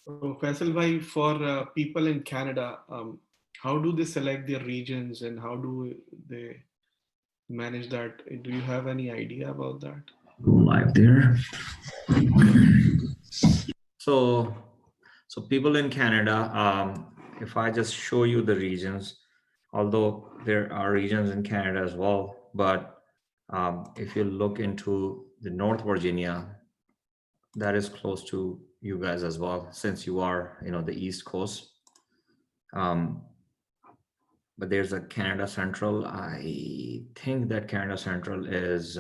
So Faisal bhai, for people in Canada, how do they select their regions and how do they manage that? Do you have any idea about that? Go live there. So, so people in Canada, if I just show you the regions, although there are regions in Canada as well, but if you look into the North Virginia, that is close to you guys as well, since you are, the East Coast. But there's a Canada Central. I think that Canada Central is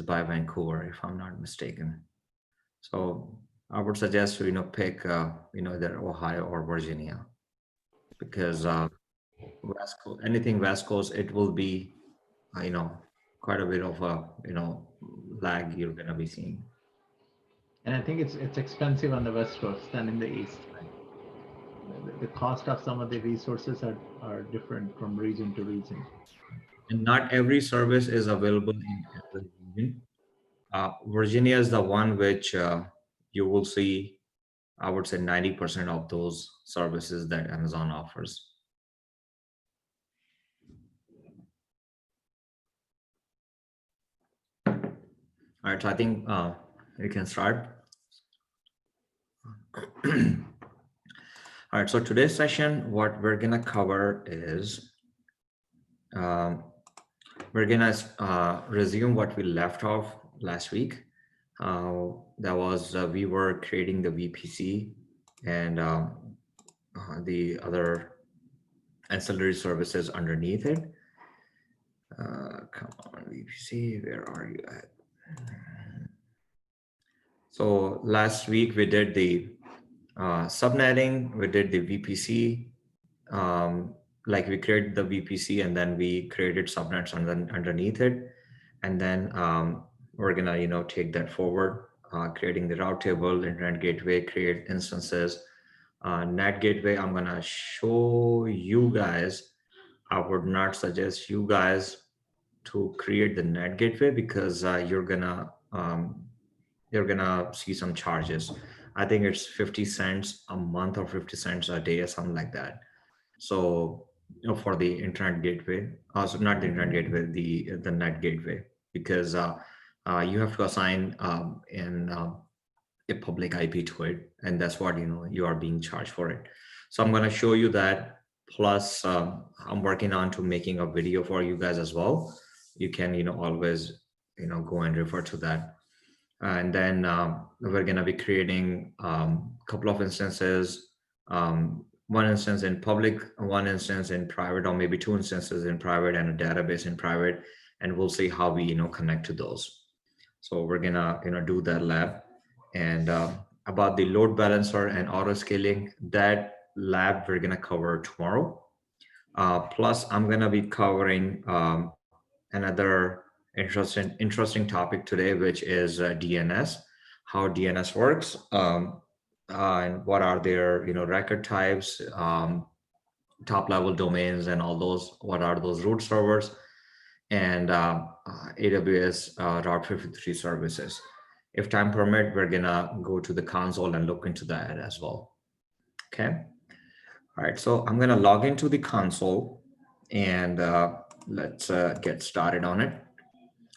by Vancouver, if I'm not mistaken. So I would suggest to pick either Ohio or Virginia, because West Coast, anything West Coast, it will be you know quite a bit of a lag you're gonna be seeing. And I think it's expensive on the West Coast than in the East. The cost of some of the resources are different from region to region. And not every service is available in every region. Virginia is the one which you will see, I would say 90% of those services that Amazon offers. All right, so I think we can start. All right, so today's session, what we're gonna cover is we're gonna resume what we left off last week. That was we were creating the VPC and the other ancillary services underneath it. Come on, VPC, where are you at? So last week we did the subnetting, we did the VPC, like we created the VPC and then we created subnets underneath it. And then we're gonna, take that forward, creating the route table, internet gateway, create instances, NAT gateway. I'm gonna show you guys. I would not suggest you guys to create the NAT gateway because you're gonna see some charges. I think it's 50 cents a month or 50 cents a day or something like that. So for the internet gateway, so not the internet gateway, the NAT gateway, because you have to assign a public IP to it, and that's what you are being charged for it. So I'm going to show you that. Plus, I'm working on to making a video for you guys as well. You can always go and refer to that. And then we're going to be creating a couple of instances. One instance in public, one instance in private, or maybe two instances in private and a database in private, and we'll see how we connect to those. So we're gonna do that lab. And about the load balancer and auto scaling, that lab we're gonna cover tomorrow. Plus I'm gonna be covering another interesting topic today, which is DNS, how DNS works, and what are their record types, top level domains and all those, what are those root servers, and AWS Route 53 services. If time permit, we're gonna go to the console and look into that as well. Okay. All right, so I'm gonna log into the console and let's get started on it.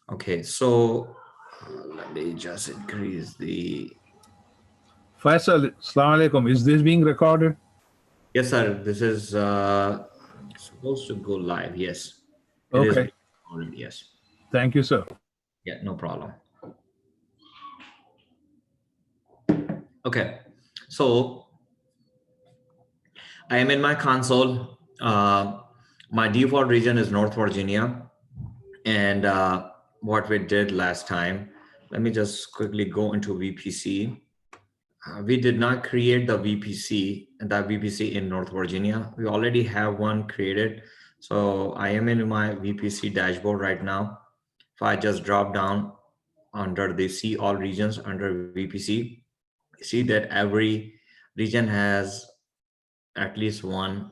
Okay, so let me just increase the. Faisal, Assalamu alaikum. Is this being recorded? Yes, sir. This is supposed to go live. Yes. It okay. Is recorded, yes. Thank you, sir. Yeah, no problem. Okay, so I am in my console. My default region is North Virginia. And what we did last time, let me just quickly go into VPC. We did not create the VPC in North Virginia. We already have one created. So I am in my VPC dashboard right now. If I just drop down under the see all regions under VPC, see that every region has at least one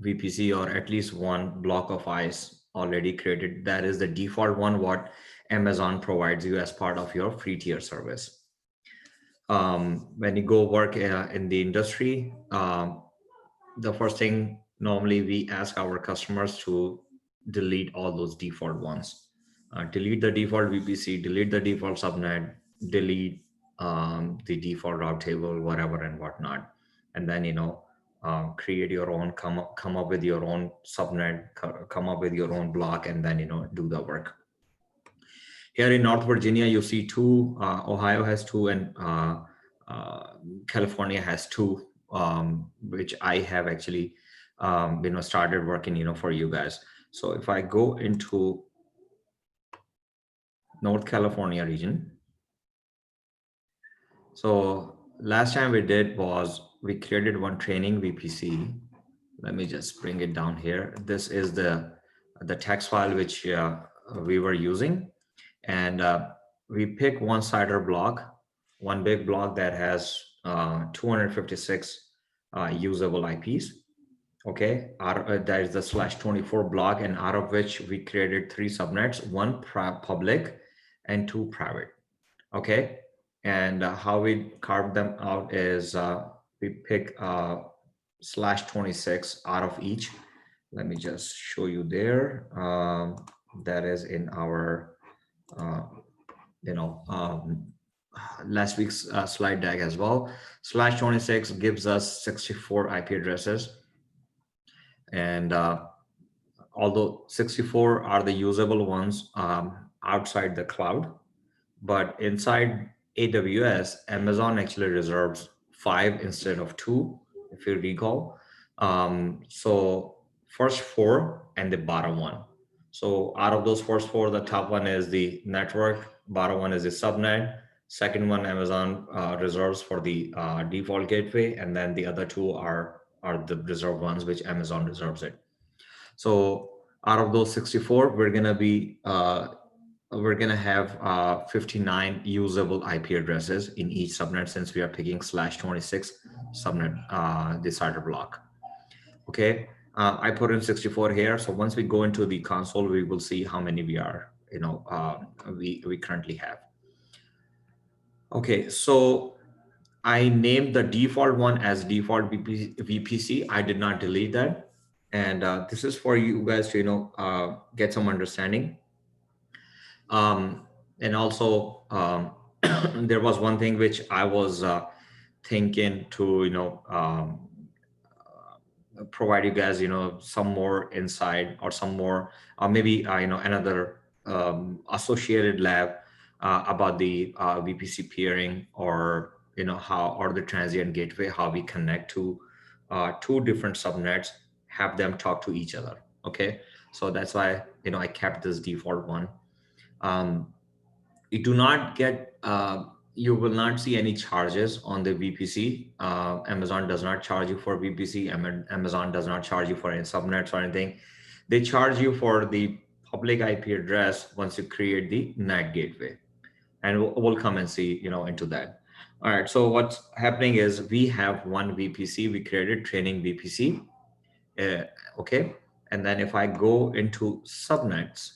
VPC or at least one block of ICE already created. That is the default one what Amazon provides you as part of your free tier service. When you go work in the industry, the first thing normally we ask our customers to delete all those default ones. Delete the default VPC, delete the default subnet, delete the default route table, whatever and whatnot, and then create your own, come up with your own subnet, come up with your own block, and then do the work. Here in North Virginia, you see two. Ohio has two, and uh, California has two, which I have actually, started working, for you guys. So if I go into North California region, so last time we did was we created one training VPC. Let me just bring it down here. This is the text file which we were using, and we pick one CIDR block, one big block that has 256 usable IPs. Okay, that is the /24 block, and out of which we created 3 subnets, one public and 2 private. Okay, and how we carve them out is we pick /26 out of each. Let me just show you there. That is in our uh, last week's slide deck as well. /26 gives us 64 IP addresses, and although 64 are the usable ones outside the cloud, but inside AWS, Amazon actually reserves 5 instead of 2, if you recall. So first 4 and the bottom one. So out of those first 4, the top one is the network, bottom one is the subnet, second one Amazon reserves for the default gateway, and then the other 2 are the reserved ones which Amazon reserves it. So out of those 64, we're gonna have 59 usable IP addresses in each subnet, since we are picking /26 subnet, the CIDR block. Okay, I put in 64 here. So once we go into the console, we will see how many we are, we currently have. Okay, so I named the default one as default VPC. I did not delete that. And this is for you guys to, get some understanding. And also, there was one thing which I was thinking to, provide you guys, some more insight or some more, or maybe, another associated lab about the VPC peering, or, how, or the transient gateway, how we connect to 2 different subnets, have them talk to each other. Okay. So that's why, I kept this default one. You do not get, you will not see any charges on the VPC. Amazon does not charge you for VPC. Amazon does not charge you for any subnets or anything. They charge you for the public IP address once you create the NAT gateway. And we'll come and see, into that. All right, so what's happening is we have one VPC, we created training VPC. Okay, and then if I go into subnets,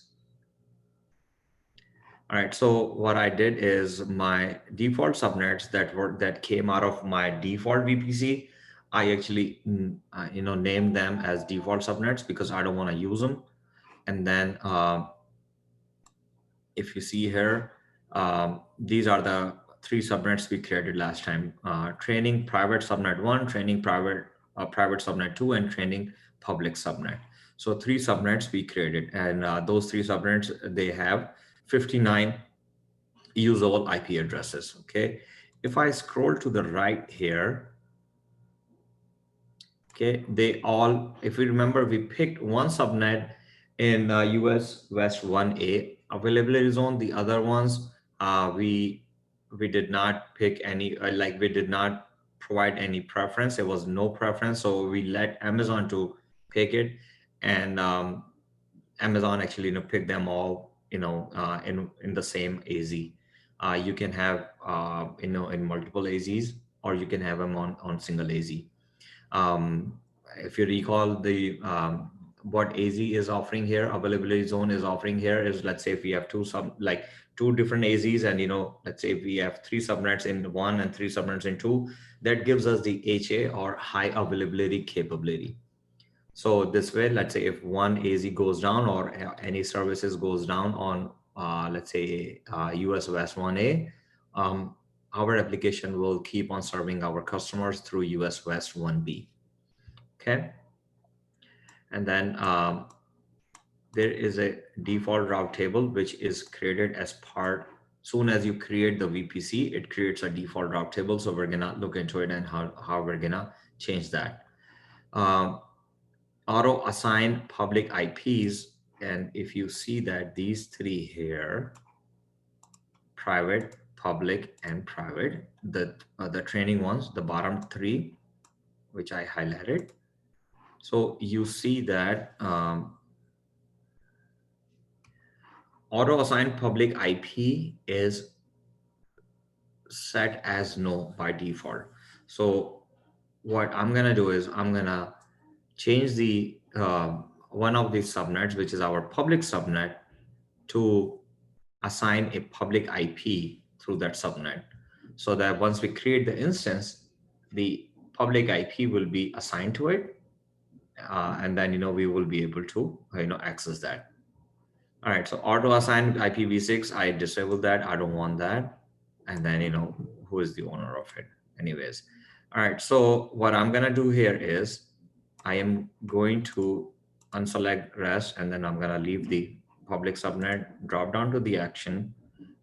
all right, so what I did is my default subnets that came out of my default VPC, I actually named them as default subnets because I don't want to use them. And then if you see here, these are the 3 subnets we created last time: training private subnet 1, training private subnet 2, and training public subnet. So 3 subnets we created, and those 3 subnets, they have 59 usable IP addresses. Okay, if I scroll to the right here, okay, they all, if we remember, we picked one subnet in US West 1A availability zone. The other ones, we did not pick any, like we did not provide any preference. There was no preference, so we let Amazon to pick it, and Amazon actually pick them all in the same AZ. You can have in multiple AZs, or you can have them on single AZ. If you recall, the what AZ is offering here, availability zone is offering here is, let's say if we have two different AZs, and let's say if we have three subnets in one and three subnets in two, that gives us the HA, or high availability capability. So this way, let's say if one AZ goes down, or any services goes down on, let's say US West 1A, our application will keep on serving our customers through US West 1B. Okay. And then there is a default route table, which is created as part. Soon as you create the VPC, it creates a default route table. So we're gonna look into it and how we're gonna change that. Auto assign public IPs. And if you see that these three here, private, public, and private, the training ones, the bottom three, which I highlighted. So you see that auto assign public IP is set as no by default. So what I'm gonna do is I'm gonna change the one of these subnets, which is our public subnet, to assign a public IP through that subnet, so that once we create the instance, the public IP will be assigned to it, and then we will be able to access that. All right, so auto assign IPv6, I disabled that. I don't want that. And then who is the owner of it anyways. All right, so what I'm gonna do here is I am going to unselect rest, and then I'm gonna leave the public subnet, drop down to the action,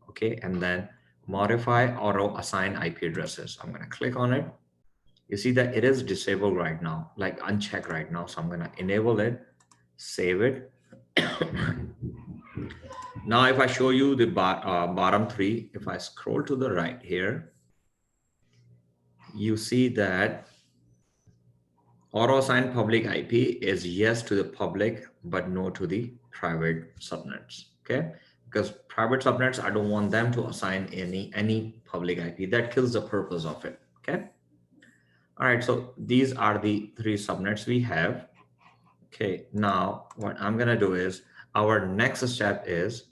okay, and then modify auto assign IP addresses. I'm gonna click on it. You see that it is disabled right now, like unchecked right now. So I'm gonna enable it, save it. Now, if I show you the bottom three, if I scroll to the right here, you see that auto assign public IP is yes to the public, but no to the private subnets. Okay, because private subnets, I don't want them to assign any public IP. That kills the purpose of it. Okay. All right. So these are the three subnets we have. Okay. Now, what I'm gonna do is our next step is.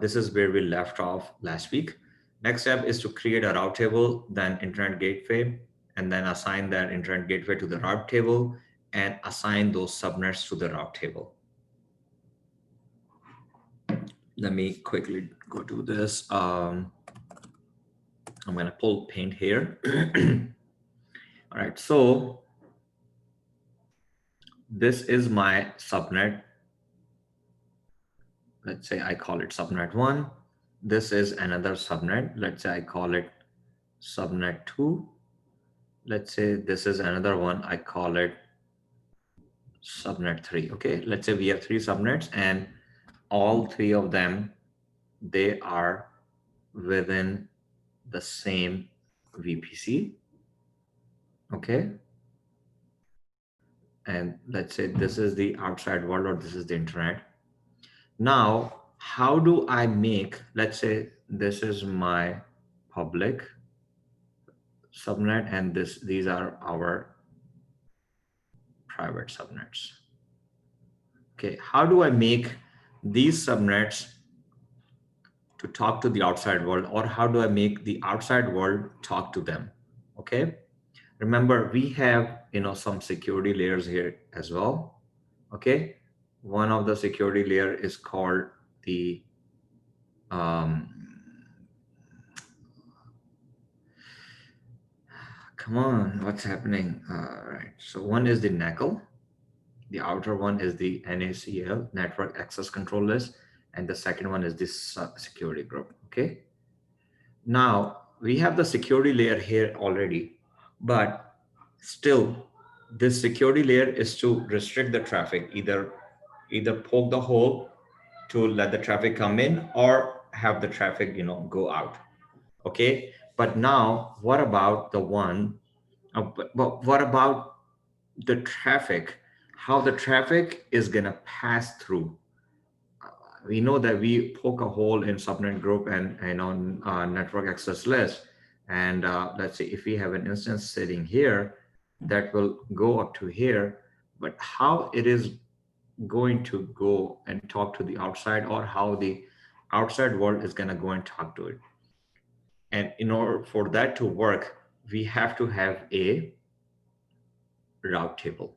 This is where we left off last week. Next step is to create a route table, then internet gateway, and then assign that internet gateway to the route table and assign those subnets to the route table. Let me quickly go to this. I'm going to pull Paint here. All right, so this is my subnet. Let's say I call it subnet 1. This is another subnet. Let's say I call it subnet 2. Let's say this is another one. I call it subnet 3. Okay, let's say we have three subnets, and all three of them, they are within the same VPC. Okay. And let's say this is the outside world, or this is the internet. Now, how do I make, let's say this is my public subnet, and these are our private subnets. Okay, how do I make these subnets to talk to the outside world, or how do I make the outside world talk to them? Okay, remember we have some security layers here as well. Okay, one of the security layer is called the come on, what's happening? All right, so one is the NACL, the outer one is the NACL, network access control list, and the second one is this security group. Okay, now we have the security layer here already, but still this security layer is to restrict the traffic, either poke the hole to let the traffic come in, or have the traffic go out. Okay, but now what about the one but what about the traffic, how the traffic is going to pass through? We know that we poke a hole in subnet group and on network access list, and let's say if we have an instance sitting here that will go up to here, but how it is going to go and talk to the outside, or how the outside world is going to go and talk to it. And in order for that to work, we have to have a route table.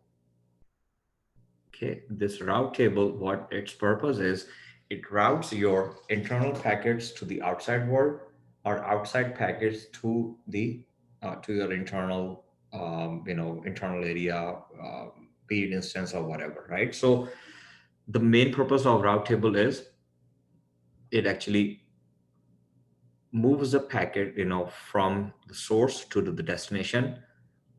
Okay, this route table, what its purpose is, it routes your internal packets to the outside world, or outside packets to your internal internal area, be it instance or whatever, right? So the main purpose of route table is it actually moves the packet, from the source to the destination,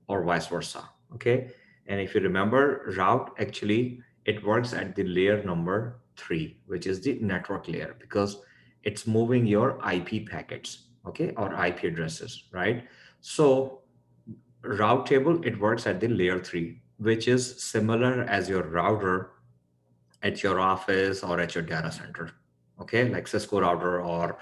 or vice versa. Okay. And if you remember, route actually, it works at the layer number 3, which is the network layer, because it's moving your IP packets, okay, or IP addresses, right? So route table, it works at the layer 3, which is similar as your router at your office or at your data center, okay, like Cisco router, or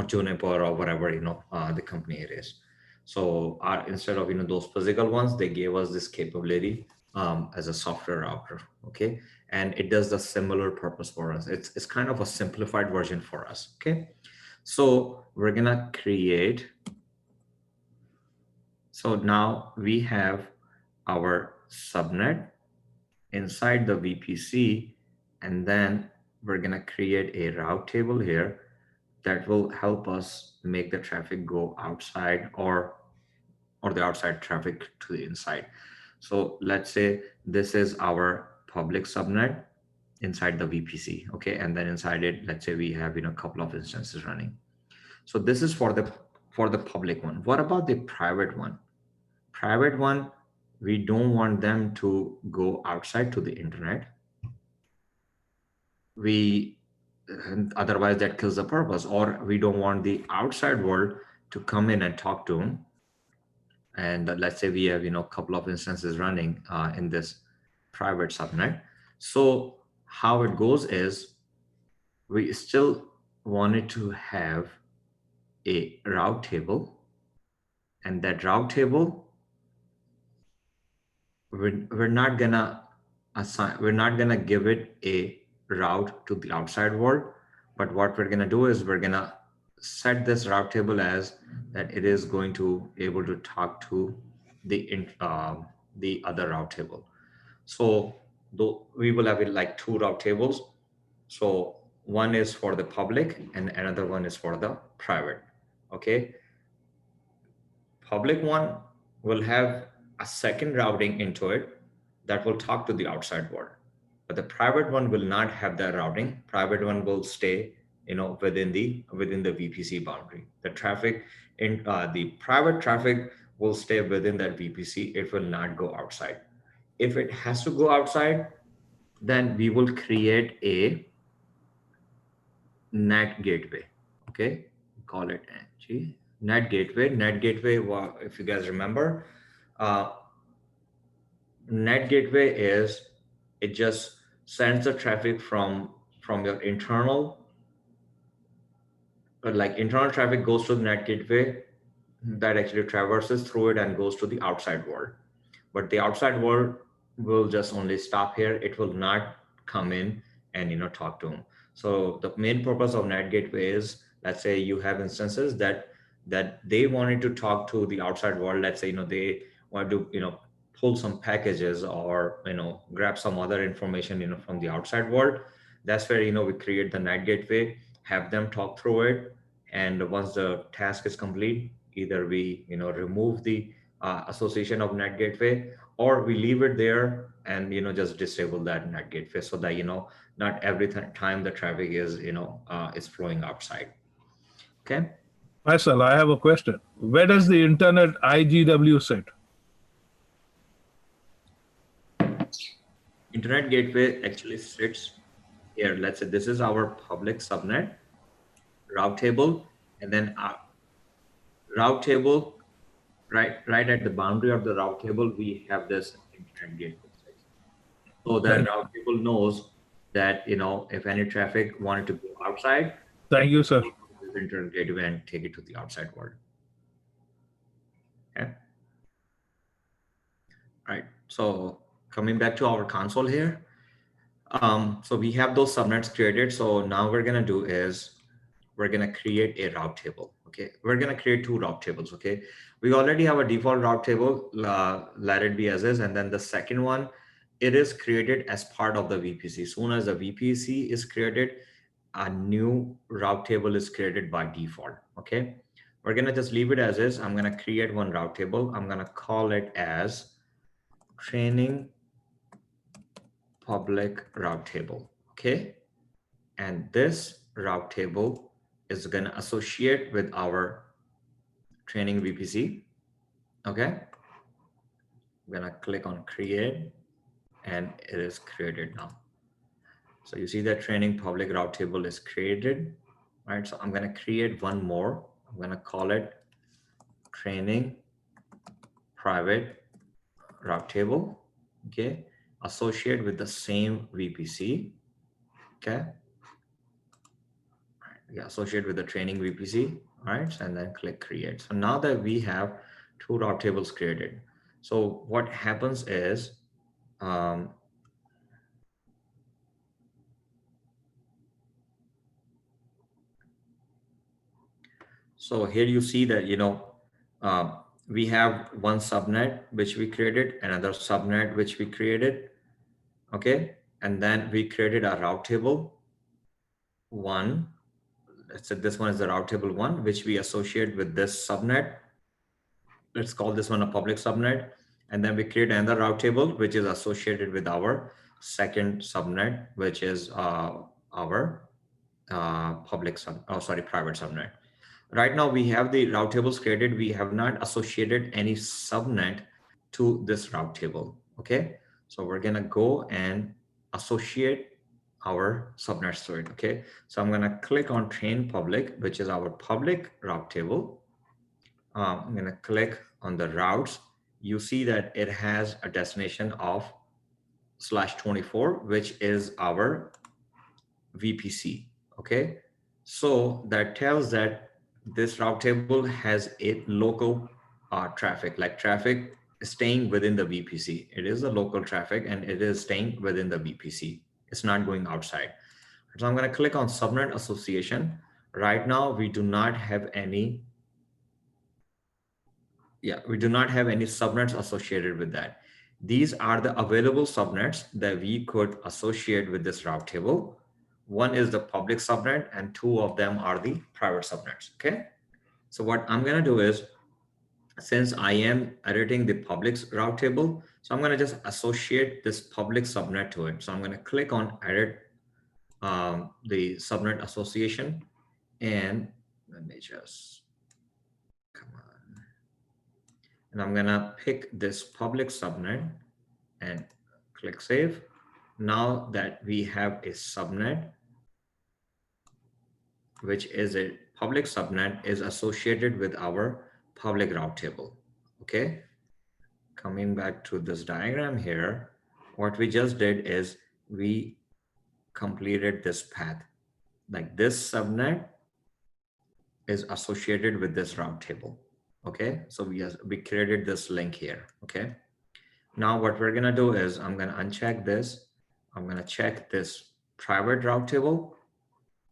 Juniper, or whatever, the company it is. So instead of those physical ones, they gave us this capability as a software router, okay, and it does the similar purpose for us. It's kind of a simplified version for us, okay. So we're gonna create. So now we have our subnet inside the VPC, and then we're gonna create a route table here that will help us make the traffic go outside, or the outside traffic to the inside. So let's say this is our public subnet inside the VPC, okay, and then inside it, let's say we have a couple of instances running. So this is for the public one. What about the private one? Private one, we don't want them to go outside to the internet. We Otherwise that kills the purpose, or we don't want the outside world to come in and talk to them. And let's say we have a couple of instances running in this private subnet. So how it goes is, we still wanted to have a route table, and that route table, we're not gonna give it a route to the outside world, but what we're gonna do is we're gonna set this route table as that it is going to able to talk to the other route table. So though we will have it like 2 route tables. So one is for the public and another one is for the private. Okay. Public one will have a second routing into it that will talk to the outside world. But the private one will not have that routing. Private one will stay, within the VPC boundary. The traffic in the private traffic will stay within that VPC. It will not go outside. If it has to go outside, then we will create a NAT gateway. Okay, call it NG. NAT gateway. NAT gateway. Well, if you guys remember, uh, NAT gateway is, it just sends the traffic from your internal, like internal traffic goes to the NAT gateway, that actually traverses through it and goes to the outside world. But the outside world will just only stop here. It will not come in and talk to them. So the main purpose of NAT gateway is, let's say you have instances that they wanted to talk to the outside world. Let's say they want to pull some packages, or grab some other information from the outside world. That's where we create the NAT gateway, have them talk through it, and once the task is complete, either we remove the association of NAT gateway, or we leave it there and just disable that NAT gateway, so that not every time the traffic is is flowing outside. Okay. Faisal, I have a question. Where does the internet IGW sit? Internet gateway actually sits here. Let's say this is our public subnet route table, and then our route table, right at the boundary of the route table, we have this internet gateway. So that route table knows that if any traffic wanted to go outside, Thank you, sir. this internet gateway and take it to the outside world. Okay. Right. So coming back to our console here, So we have those subnets created. So now we're gonna do is we're gonna create a route table. Okay, we're gonna create two route tables. Okay, we already have a default route table. Let it be as is, and then the second one, it is created as part of the VPC. Soon as the VPC is created, a new route table is created by default. Okay, we're gonna just leave it as is. I'm gonna create one route table. I'm gonna call it as training public route table. Okay, and this route table is going to associate with our training VPC. Okay, I'm going to click on create, and it is created now. So you see that training public route table is created, right? So I'm going to create one more. I'm going to call it training private route table. Okay, associate with the same VPC. Okay, yeah, associate with the training VPC, right? And then click create. So now that we have two route tables created, so what happens is, um, so here you see that, we have one subnet which we created, another subnet which we created, okay? And then we created a route table one. Let's say this one is the route table one, which we associate with this subnet. Let's call this one a public subnet. And then we create another route table, which is associated with our second subnet, which is our private subnet. Right now we have the route tables created. We have not associated any subnet to this route table. Okay. So we're going to go and associate our subnets to it. Okay. So I'm going to click on train public, which is our public route table. I'm going to click on the routes. You see that it has a destination of /24, which is our VPC. Okay. So that tells that this route table has a local traffic, like traffic staying within the VPC. It is a local traffic and it is staying within the VPC. It's not going outside. So I'm going to click on subnet association. Right now, we do not have any subnets associated with that. These are the available subnets that we could associate with this route table. One is the public subnet and two of them are the private subnets. Okay. So what I'm going to do is, since I am editing the public route table, so I'm going to just associate this public subnet to it. So I'm going to click on edit the subnet association, and let me just come on. And I'm going to pick this public subnet and click save. Now that we have a subnet, which is a public subnet, is associated with our public route table. Okay. Coming back to this diagram here, what we just did is we completed this path. Like this subnet is associated with this route table. Okay. So we created this link here. Okay. Now what we're going to do is I'm going to uncheck this. I'm going to check this private route table.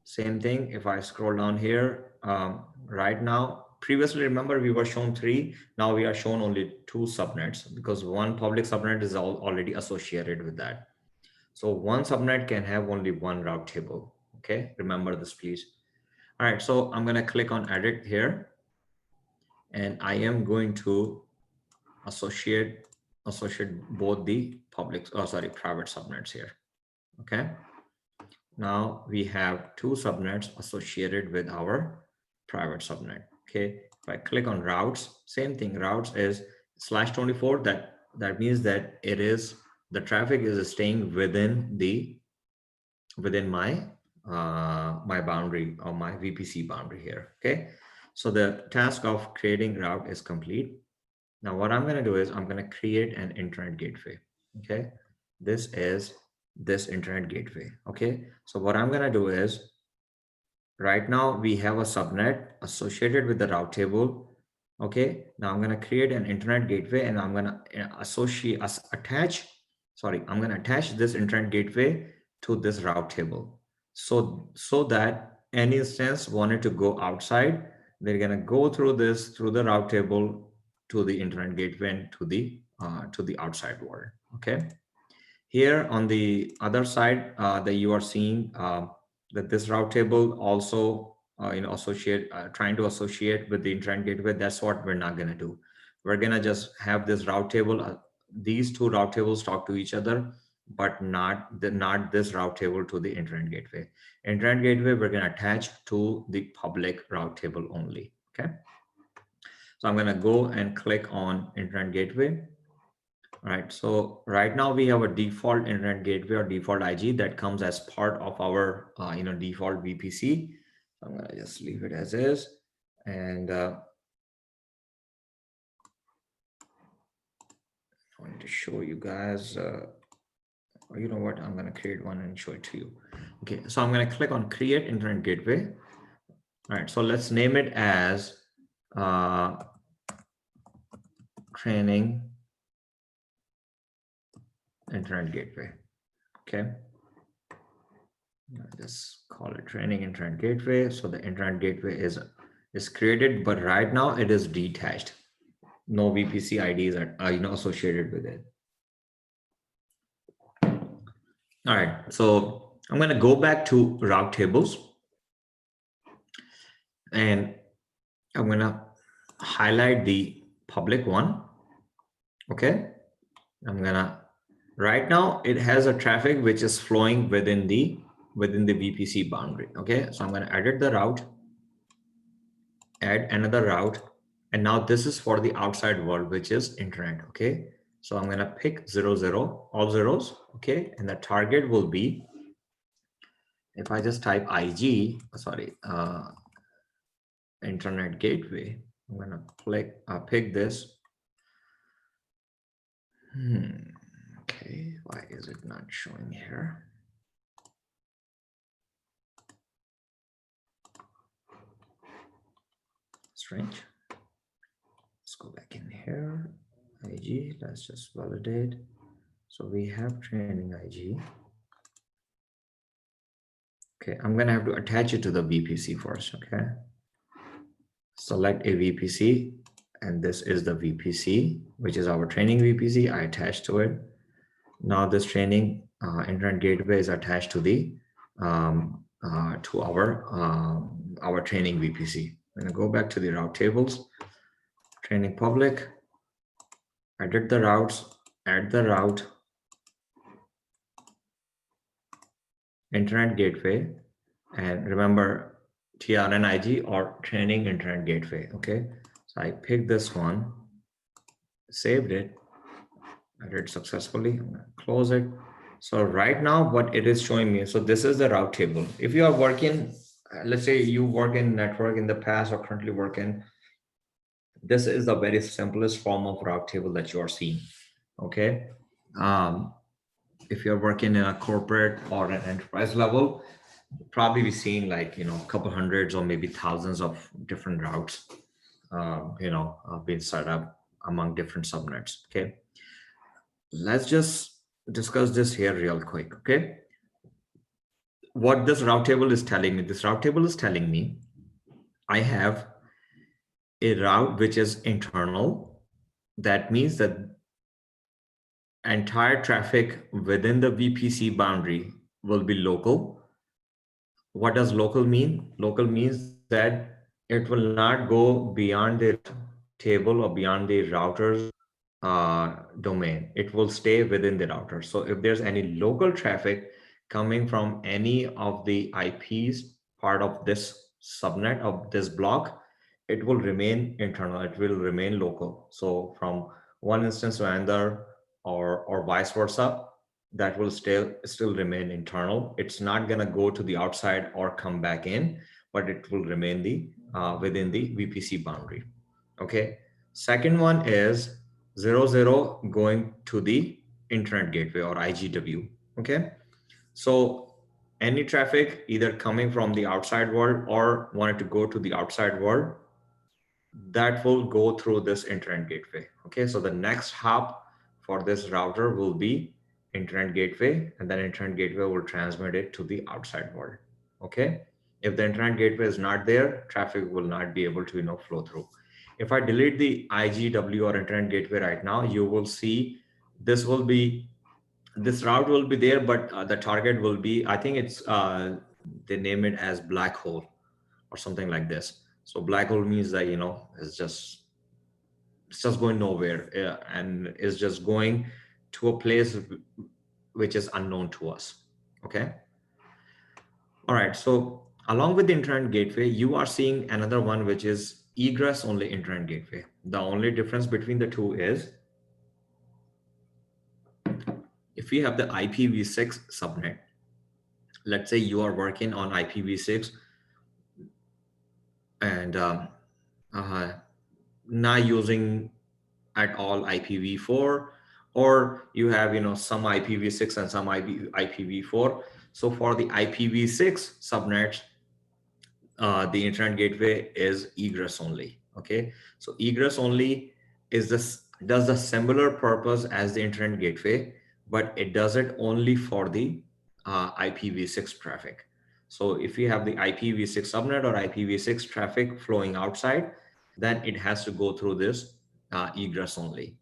Same thing. If I scroll down here, right now, previously, remember we were shown 3. Now we are shown only 2 subnets because one public subnet is already associated with that. So one subnet can have only one route table. Okay. Remember this, please. All right. So I'm going to click on edit here, and I am going to associate both the private subnets here. Okay. Now we have 2 subnets associated with our private subnet. Okay. If I click on routes, same thing. Routes is /24. That means that it is the traffic is staying within my my boundary or my VPC boundary here. Okay. So the task of creating route is complete. Now what I'm going to do is I'm going to create an internet gateway. Okay. This is this internet gateway. Okay. So what I'm going to do is, right now we have a subnet associated with the route table. Okay. Now I'm going to create an internet gateway, and I'm going to attach this internet gateway to this route table. So that any instance wanted to go outside, they're gonna go through this, through the route table to the internet gateway and to the outside world. Okay. Here on the other side, that you are seeing that this route table also trying to associate with the internet gateway. That's what we're not gonna do. We're gonna just have this route table. These two route tables talk to each other, but not this route table to the internet gateway. Internet gateway we're gonna attach to the public route table only. Okay. So I'm gonna go and click on internet gateway. All right, so right now we have a default internet gateway or default IG that comes as part of our default VPC. So I'm gonna just leave it as is, and I want to show you guys. Or you know what? I'm gonna create one and show it to you. Okay, so I'm gonna click on create internet gateway. All right, so let's name it as training internet gateway. Okay. Just call it training internet gateway. So the internet gateway is created, but right now it is detached. No VPC IDs are associated with it. All right, so I'm going to go back to route tables, and I'm going to highlight the public one. Okay, right now it has a traffic which is flowing within the VPC boundary. Okay, so I'm going to edit the route, add another route, and now this is for the outside world, which is internet. Okay, so I'm going to pick 00, all zeros. Okay, and the target will be, if I just type IG, internet gateway, I'm going to pick this. Okay, why is it not showing here? Strange. Let's go back in here. IG, let's just validate. So we have training IG. Okay, I'm gonna have to attach it to the VPC first. Okay, select a VPC, and this is the VPC, which is our training VPC. I attached to it. Now this training internet gateway is attached to the to our training VPC. I'm gonna go back to the route tables, training public, edit the routes, add the route, internet gateway, and remember TRNIG or training internet gateway. Okay, so I picked this one, saved it, added successfully. I'm gonna close it. So right now what it is showing me, so this is the route table. If you are working, let's say you work in network in the past or currently working, this is the very simplest form of route table that you are seeing. Okay, if you're working in a corporate or an enterprise level, probably be seeing like a couple hundreds or maybe thousands of different routes being set up among different subnets. Okay, let's just discuss this here real quick. Okay, what this route table is telling me, I have a route which is internal. That means that entire traffic within the VPC boundary will be local. What does local mean? Local means that it will not go beyond the table or beyond the router's domain. It will stay within the router. So if there's any local traffic coming from any of the IPs part of this subnet of this block, it will remain internal. It will remain local. So from one instance to another, or vice versa, that will still remain internal. It's not going to go to the outside or come back in, but it will remain within the VPC boundary. Okay. Second one is 00 going to the internet gateway or IGW. Okay. So any traffic either coming from the outside world or wanted to go to the outside world, that will go through this internet gateway. Okay. So the next hop for this router will be internet gateway, and then internet gateway will transmit it to the outside world. Okay. If the internet gateway is not there, traffic will not be able to, flow through. If I delete the IGW or internet gateway right now, you will see this will be, this route will be there, but the target will be, I think it's, they name it as black hole or something like this. So black hole means that, it's just going nowhere, and is just going to a place which is unknown to us. Okay. All right. So along with the internet gateway, you are seeing another one, which is egress only internet gateway. The only difference between the two is if you have the IPv6 subnet, let's say you are working on IPv6 and uh, not using at all IPv4, or you have some IPv6 and some IPv4. So for the IPv6 subnets, the internet gateway is egress only. Okay, so egress only is this, does the similar purpose as the internet gateway, but it does it only for the IPv6 traffic. So if you have the IPv6 subnet or IPv6 traffic flowing outside, then it has to go through this egress only.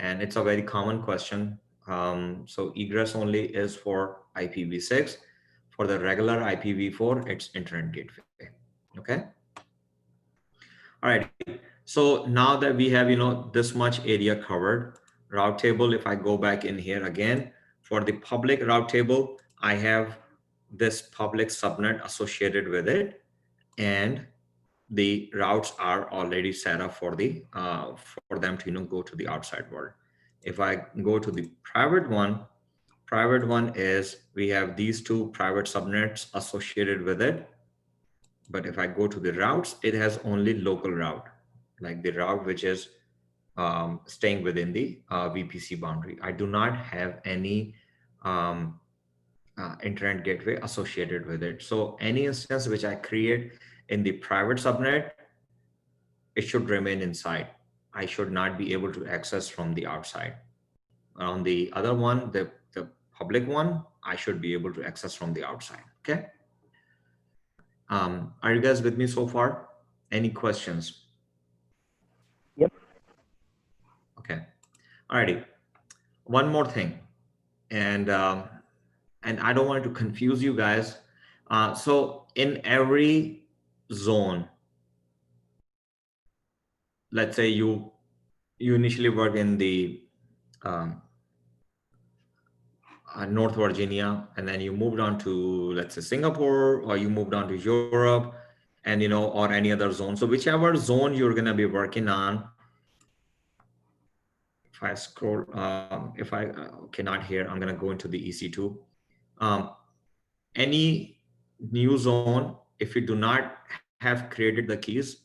And it's a very common question. So egress only is for IPv6. For the regular IPv4, it's internet gateway. Okay. All right. So now that we have, this much area covered, route table, if I go back in here again, for the public route table, I have this public subnet associated with it, and the routes are already set up for the for them to go to the outside world. If I go to the private one is we have these two private subnets associated with it. But if I go to the routes, it has only local route, like the route which is staying within the VPC boundary. I do not have any um, internet gateway associated with it. So any instance which I create in the private subnet, it should remain inside. I should not be able to access from the outside. On the other one, the public one, I should be able to access from the outside. Okay. Are you guys with me so far? Any questions? Yep. Okay. Alrighty. One more thing, and I don't want to confuse you guys. So in every zone, let's say you initially work in the um, North Virginia, and then you moved on to, let's say, Singapore, or you moved on to Europe, and or any other zone. So whichever zone you're gonna be working on, if I scroll, if I cannot here, I'm gonna go into the EC2. Any new zone, if you do not have created the keys,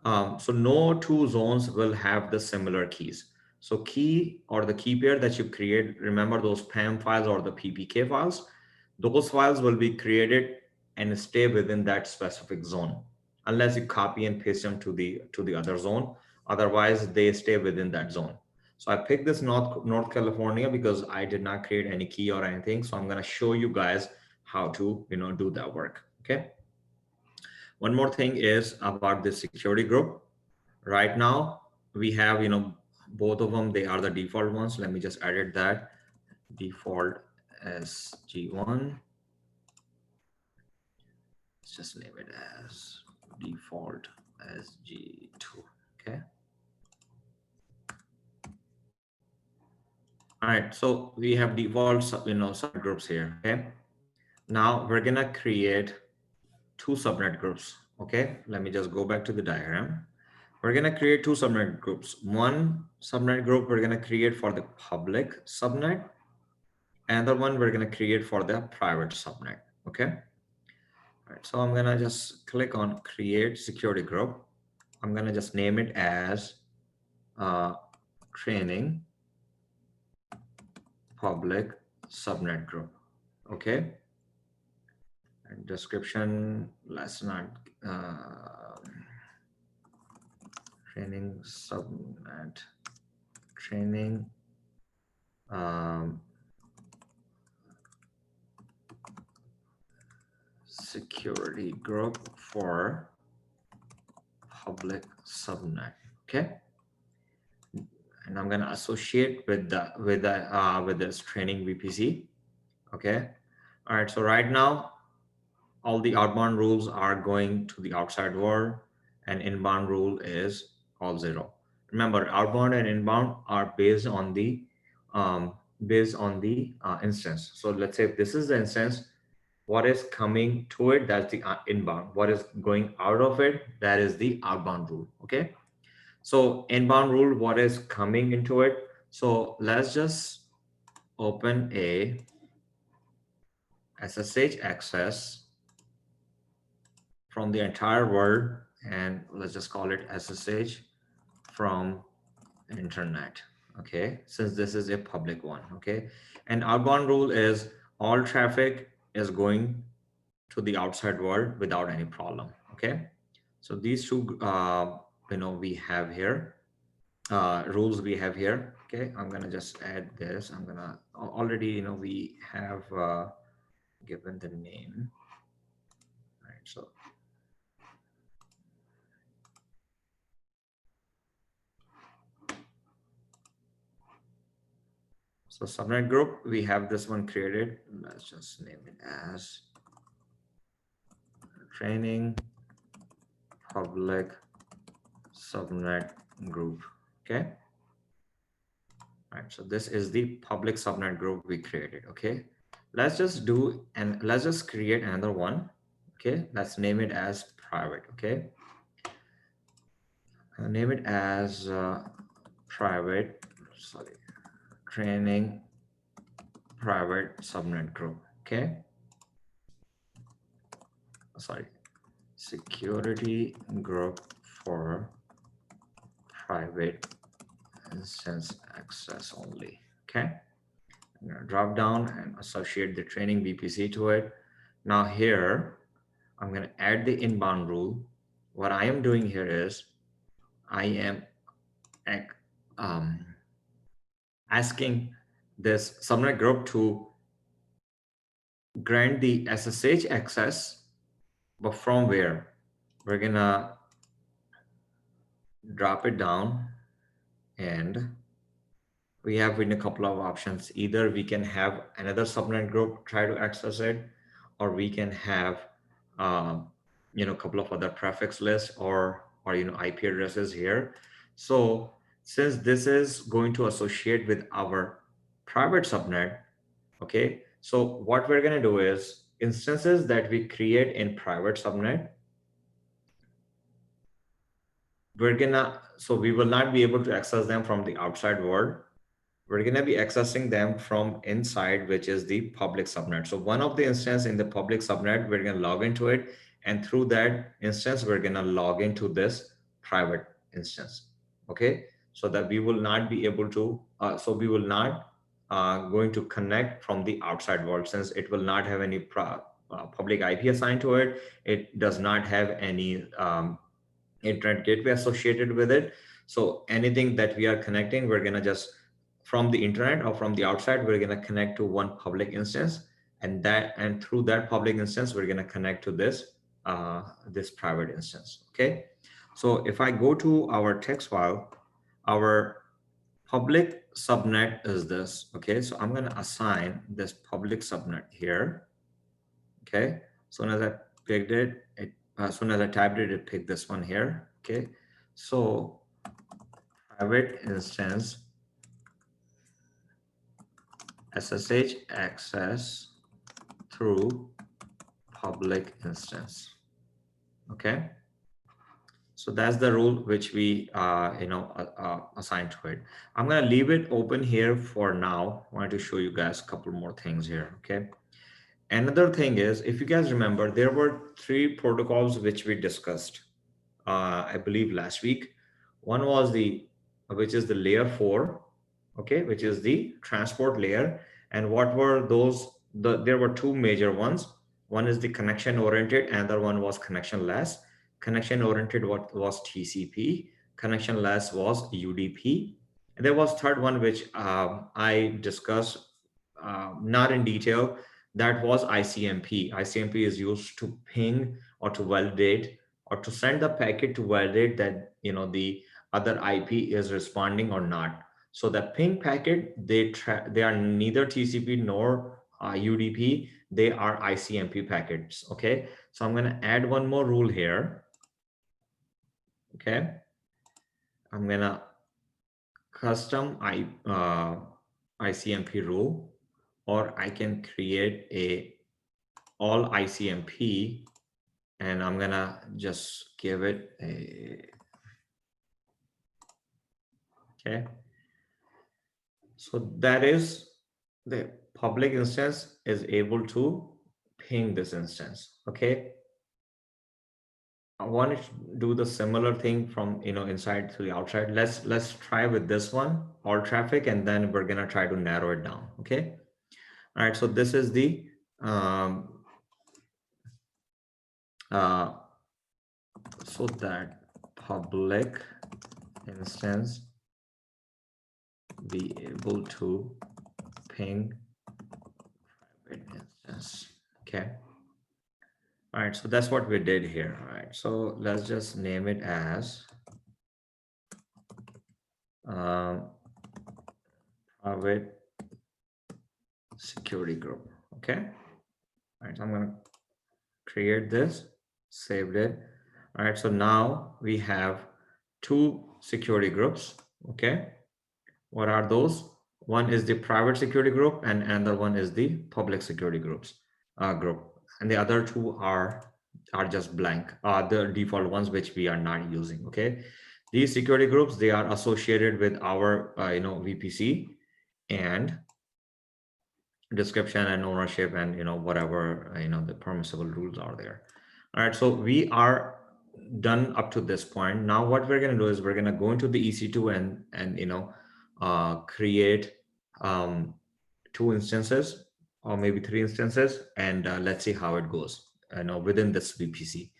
so no two zones will have the similar keys. So key or the key pair that you create, remember those PAM files or the PPK files, those files will be created and stay within that specific zone, unless you copy and paste them to the other zone. Otherwise, they stay within that zone. So I picked this North California because I did not create any key or anything. So I'm going to show you guys how to do that work. Okay. One more thing is about this security group. Right now we have both of them, they are the default ones. Let me just edit that. Default SG1. Let's just name it as default SG2. Okay. All right, so we have default subgroups here. Okay, now we're gonna create two subnet groups. Okay, let me just go back to the diagram. We're gonna create two subnet groups. One subnet group we're gonna create for the public subnet, and the one we're gonna create for the private subnet. Okay. All right, so I'm gonna just click on create security group. I'm gonna just name it as training public subnet group. Okay. And description, let's not training subnet, training um, security group for public subnet. Okay, and I'm gonna associate with with this training VPC. Okay, all right. So right now, all the outbound rules are going to the outside world, and inbound rule is all zero. Remember, outbound and inbound are um, based on the instance. So let's say if this is the instance, what is coming to it, that's the inbound. What is going out of it, that is the outbound rule. Okay, so inbound rule, what is coming into it. So let's just open a SSH access from the entire world, and let's just call it SSH from internet. Okay, since this is a public one. Okay, and outbound rule is all traffic is going to the outside world without any problem. Okay, so these two we have here, rules we have here. Okay, I'm gonna just add this. I'm gonna already, we have given the name. All right, so subnet group, we have this one created. Let's just name it as training public subnet group. Okay, all right, so this is the public subnet group we created. Okay, let's just let's just create another one. Okay, let's name it as private. Okay, name it as private, sorry, training private subnet group. Okay, sorry, security group for private instance access only. Okay, I'm gonna drop down and associate the training VPC to it. Now here, I'm gonna add the inbound rule. What I am doing here is I am um, asking this subnet group to grant the SSH access, but from where? We're gonna drop it down, and we have in a couple of options. Either we can have another subnet group try to access it, or we can have a couple of other prefix lists or IP addresses here. So since this is going to associate with our private subnet, okay, so what we're going to do is instances that we create in private subnet, we will not be able to access them from the outside world. We're going to be accessing them from inside, which is the public subnet. So one of the instance in the public subnet, we're going to log into it, and through that instance, we're going to log into this private instance. Okay, so that we will not be able to, we will not going to connect from the outside world, since it will not have any public IP assigned to it. It does not have any internet gateway associated with it. So anything that we are connecting, we're going to just from the internet or from the outside, we're going to connect to one public instance, and through that public instance, we're going to connect to this this private instance. Okay, so if I go to our text file, our public subnet is this. Okay, so I'm going to assign this public subnet here. Okay, so as I picked it, as soon as I typed it, it picked this one here. Okay, so private instance SSH access through public instance. Okay, so that's the rule which we assign to it. I'm going to leave it open here for now. I wanted to show you guys a couple more things here. Okay, another thing is, if you guys remember, there were 3 protocols which we discussed I believe last week. One was which is the layer 4, okay, which is the transport layer. And what were those? There were 2 major ones. One is the connection oriented, and the other one was connectionless. Connection oriented was TCP, connectionless was UDP. And there was third one, which I discussed not in detail. That was ICMP. ICMP is used to ping or to validate or to send the packet to validate that the other IP is responding or not. So the ping packet, they are neither TCP nor UDP. They are ICMP packets. Okay, so I'm going to add one more rule here. Okay, I'm going to custom ICMP rule, or I can create a all ICMP, and I'm gonna just give it a, okay. So that is the public instance is able to ping this instance. Okay. I want to do the similar thing from inside to the outside. Let's try with this one, all traffic, and then we're gonna try to narrow it down. Okay. All right. So this is the so that public instance be able to ping private instance. Okay. All right. So that's what we did here. All right. So let's just name it as private security group. Okay. All right. So I'm going to create this, saved it. All right. So now we have two security groups. Okay. What are those? One is the private security group, and another one is the public security group. And the other two are just blank, the default ones which we are not using. Okay, these security groups, they are associated with our VPC and description and ownership, and whatever the permissible rules are there. All right, so we are done up to this point. Now what we're going to do is we're going to go into the EC2 and create two instances or maybe three instances, and let's see how it goes within this VPC.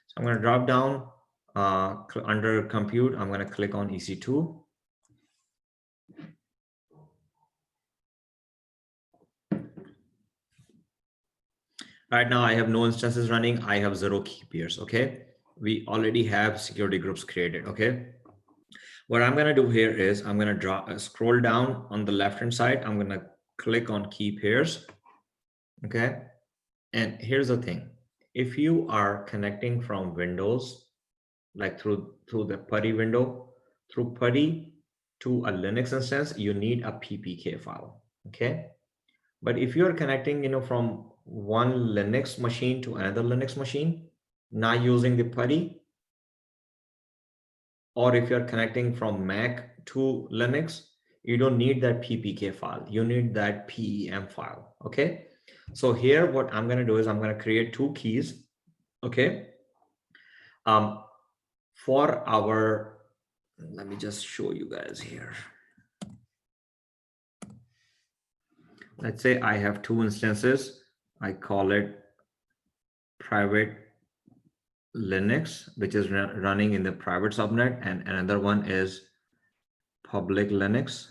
So I'm going to drop down under compute. I'm going to click on EC2. Right now I have no instances running. I have 0 key pairs. Okay, we already have security groups created. Okay, what I'm going to do here is I'm going to scroll down on the left hand side. I'm going to click on key pairs. Okay, and here's the thing: if you are connecting from Windows, like through the PuTTY window, through PuTTY to a Linux instance, you need a PPK file. Okay, but if you are connecting from one Linux machine to another Linux machine, not using the PuTTY, or if you're connecting from Mac to Linux, you don't need that PPK file. You need that PEM file. Okay, so here what I'm going to do is I'm going to create two keys. Okay, for our, let me just show you guys here. Let's say I have two instances. I call it private Linux, which is running in the private subnet, and another one is public Linux.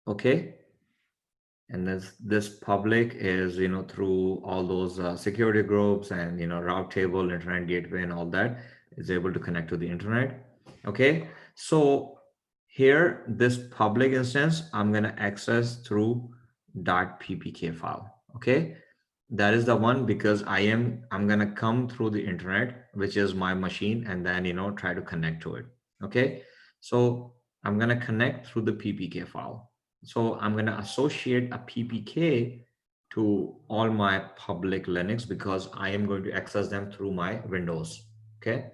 Okay, and this public is through all those security groups and route table, internet gateway, and all that is able to connect to the internet. Okay, so here this public instance I'm going to access through .ppk file. Okay, that is the one, because I'm going to come through the internet, which is my machine, and then try to connect to it. Okay, so I'm going to connect through the ppk file. So I'm going to associate a ppk to all my public Linux, because I am going to access them through my Windows. Okay,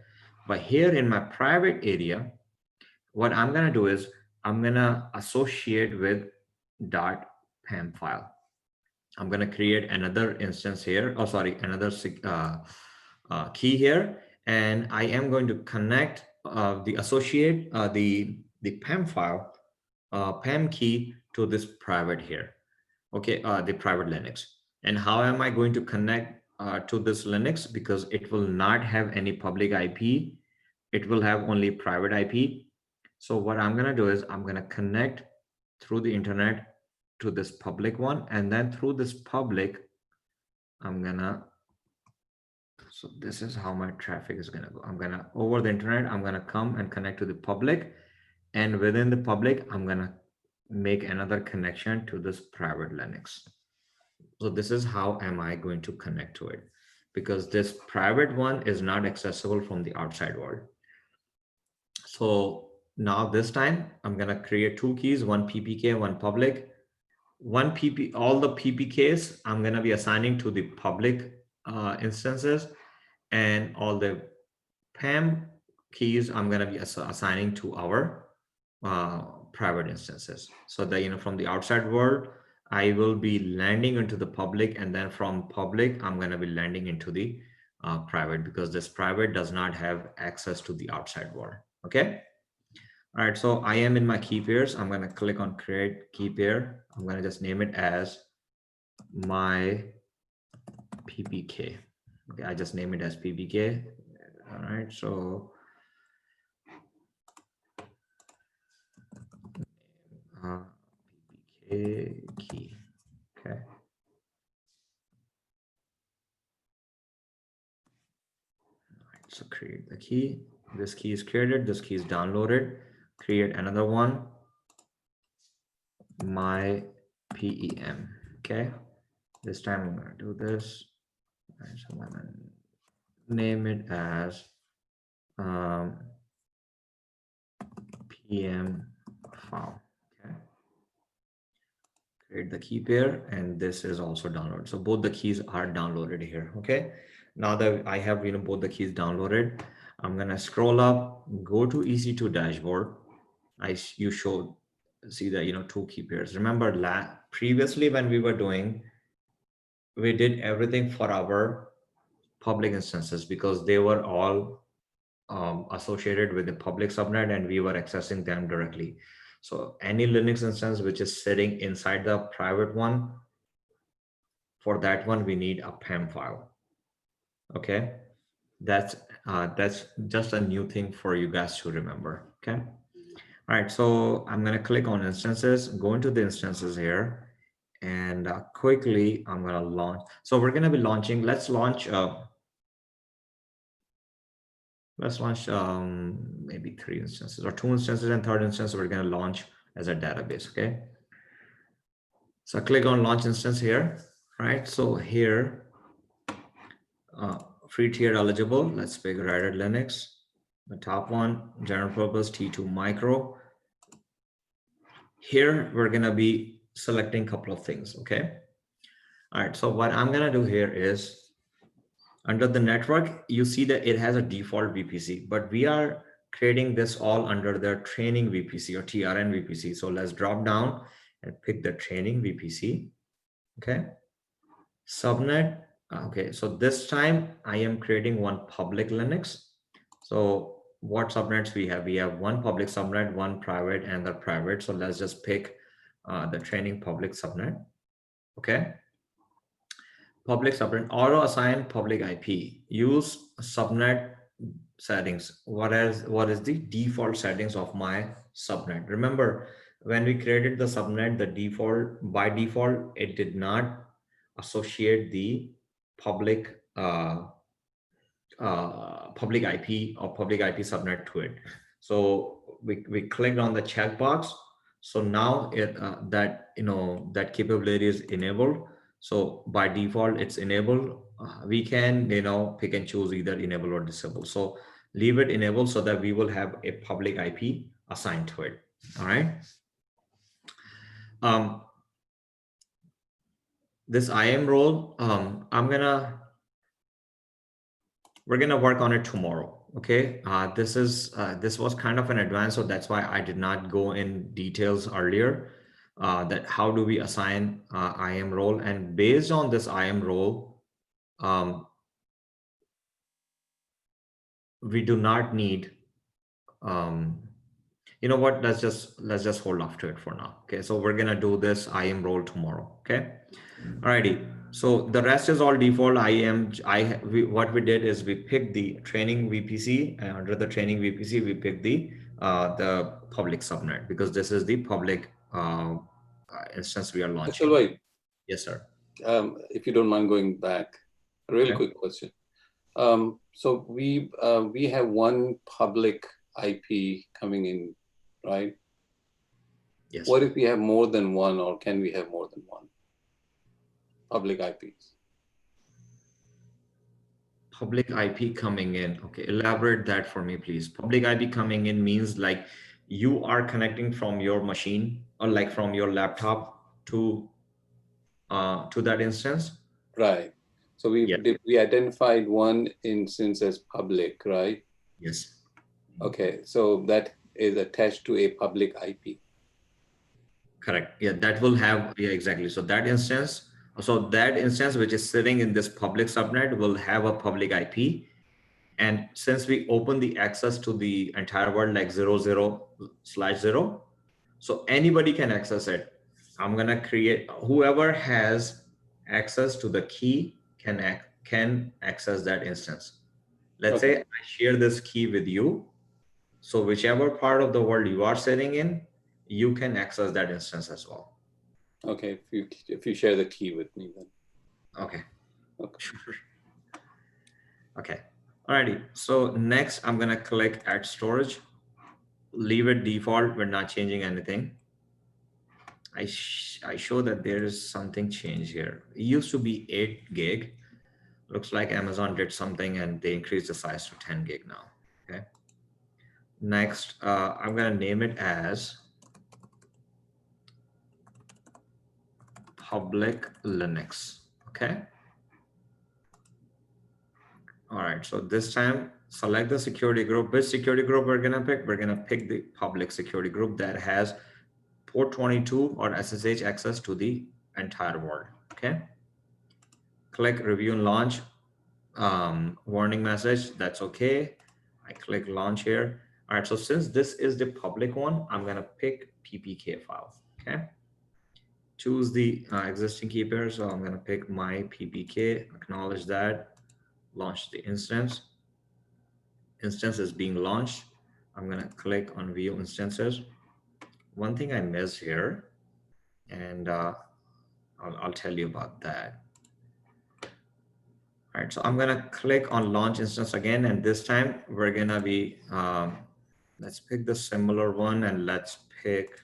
but here in my private area, what I'm going to do is I'm going to associate with .pem file. I'm going to create another instance here. Oh, sorry, another key here, and I am going to connect the associate the PEM file, PEM key to this private here. Okay, the private Linux. And how am I going to connect to this Linux? Because it will not have any public IP. It will have only private IP. So what I'm going to do is I'm going to connect through the internet to this public one, and then through this public, I'm going to, so this is how my traffic is going to go. I'm going to, over the internet, I'm going to come and connect to the public, and within the public, I'm going to make another connection to this private Linux. So this is how am I going to connect to it, because this private one is not accessible from the outside world. So now this time I'm going to create two keys, one PPK, one public. All the PPKs I'm going to be assigning to the public instances, and all the PAM keys I'm going to be assigning to our private instances. So that, you know, from the outside world, I will be landing into the public, and then from public, I'm going to be landing into the private, because this private does not have access to the outside world. Okay. All right. So I am in my key pairs. I'm going to click on create key pair. I'm going to just name it as my PPK. Okay. I just name it as PPK. All right. So PPK key. Okay. So create the key. This key is created. This key is downloaded. Create another one. My PEM. Okay. This time I'm going to do this. Right, so I'm going to name it as PM file. Okay. Create the key pair, and this is also downloaded. So both the keys are downloaded here. Okay. Now that I have, you know, both the keys downloaded, I'm going to scroll up, go to EC2 dashboard. You should see that, you know, two key pairs. Remember previously when we were doing, we did everything for our public instances because they were all associated with the public subnet, and we were accessing them directly. So any Linux instance which is sitting inside the private one, for that one, we need a PAM file. Okay. That's just a new thing for you guys to remember. Okay. All right. So I'm going to click on instances, go into the instances here, and quickly I'm going to launch. So we're going to be launching, let's launch maybe 3 instances or 2 instances, and third instance we're going to launch as a database. Okay. So click on launch instance here, right? So here, free tier eligible, let's pick Red Hat Linux. The top one, general purpose T2 micro. Here, we're going to be selecting a couple of things. Okay. All right. So what I'm going to do here is, under the network, you see that it has a default VPC, but we are creating this all under the training VPC or TRN VPC. So let's drop down and pick the training VPC. Okay. Subnet. Okay. So this time I am creating one public Linux. So what subnets we have? We have one public subnet, one private, and the private. So let's just pick the training public subnet. Okay. Public subnet, auto assign public IP, use subnet settings. What is the default settings of my subnet? Remember, when we created the subnet, by default, it did not associate the public public IP or public IP subnet to it. So we clicked on the checkbox. So now that capability is enabled. So by default, it's enabled. We can, pick and choose either enable or disable. So leave it enabled so that we will have a public IP assigned to it. All right. This IAM role, we're gonna work on it tomorrow. Okay. This was kind of an advance, so that's why I did not go in details earlier. That how do we assign IAM role, and based on this IAM role, we do not need, you know what, let's just hold off to it for now. Okay, so we're gonna do this IAM role tomorrow. Okay, alrighty. So the rest is all default. What we did is we picked the training VPC, and under the training VPC we picked the the public subnet, because this is the public instance we are launching. Actually, Yes, sir. if you don't mind going back, a really Okay. quick question. So we have one public IP coming in, right? Yes. What if we have more than one, or can we have more than one public IPs? Public IP coming in. Okay, elaborate that for me, please. Public IP coming in means like you are connecting from your machine or like from your laptop to that instance. Right. So Yeah. we identified one instance as public, right? Yes. Okay, so that is attached to a public IP. Correct. Yeah, that will have, yeah, exactly. So that instance which is sitting in this public subnet will have a public IP. And since we open the access to the entire world like 00/0, so anybody can access it. I'm gonna create, whoever has access to the key can access that instance. Let's Okay. say I share this key with you. So whichever part of the world you are sitting in, you can access that instance as well. Okay, if you share the key with me, then. Okay. Okay. Sure. Okay. Alrighty. So next I'm gonna click add storage. Leave it default. We're not changing anything. I show that there is something changed here. It used to be 8 gig. Looks like Amazon did something and they increased the size to 10 gig now. Okay. Next, I'm gonna name it as public Linux. Okay. All right. So this time, select the security group. Which security group we're gonna pick? We're gonna pick the public security group that has port 22 or SSH access to the entire world. Okay. Click review and launch. Warning message. That's okay. I click launch here. All right. So since this is the public one, I'm gonna pick PPK file. Okay. Choose the existing key pair. So I'm gonna pick my PPK. Acknowledge that. Launch the instance. Instance is being launched. I'm gonna click on view instances. One thing I missed here, and I'll tell you about that. All right, so I'm gonna click on launch instance again, and this time we're gonna be, let's pick the similar one, and let's pick,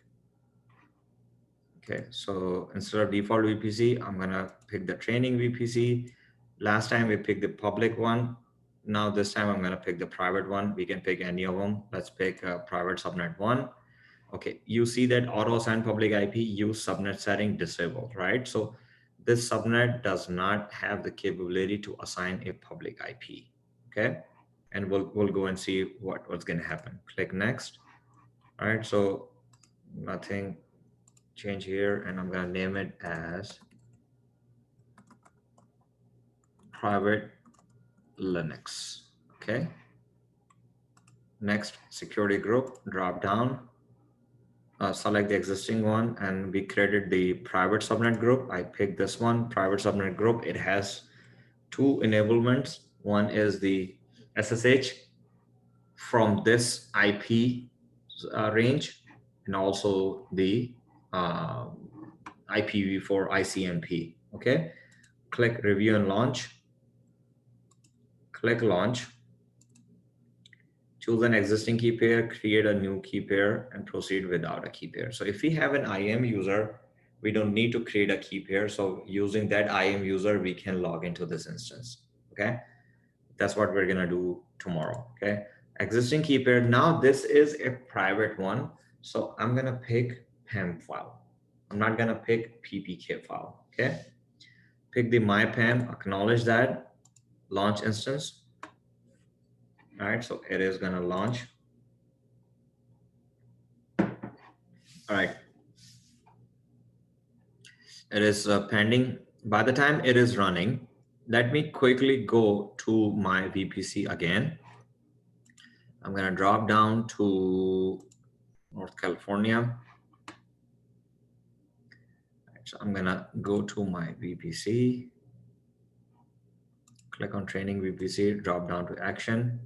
okay, so instead of default VPC, I'm gonna pick the training VPC. Last time we picked the public one. Now this time I'm gonna pick the private one. We can pick any of them. Let's pick private subnet 1. Okay, you see that auto assign public IP use subnet setting disabled, right? So this subnet does not have the capability to assign a public IP, okay? And we'll go and see what's gonna happen. Click next. All right, so nothing change here, and I'm gonna name it as private Linux, okay? Next, security group, drop down, select the existing one, and we created the private subnet group. I picked this one, private subnet group. It has 2 enablements. One is the SSH from this IP range, and also the IPv4 ICMP, okay? Click review and launch. Click launch. Choose an existing key pair, create a new key pair, and proceed without a key pair. So if we have an IAM user, we don't need to create a key pair. So using that IAM user, we can log into this instance, okay? That's what we're gonna do tomorrow, okay? Existing key pair, now this is a private one. So I'm gonna pick PAM file. I'm not gonna pick PPK file, okay? Pick the my PAM, acknowledge that, launch instance. All right, so it is gonna launch. All right, it is pending. By the time it is running, let me quickly go to my VPC again. I'm gonna drop down to North California. So I'm gonna go to my VPC, click on training VPC, drop down to action.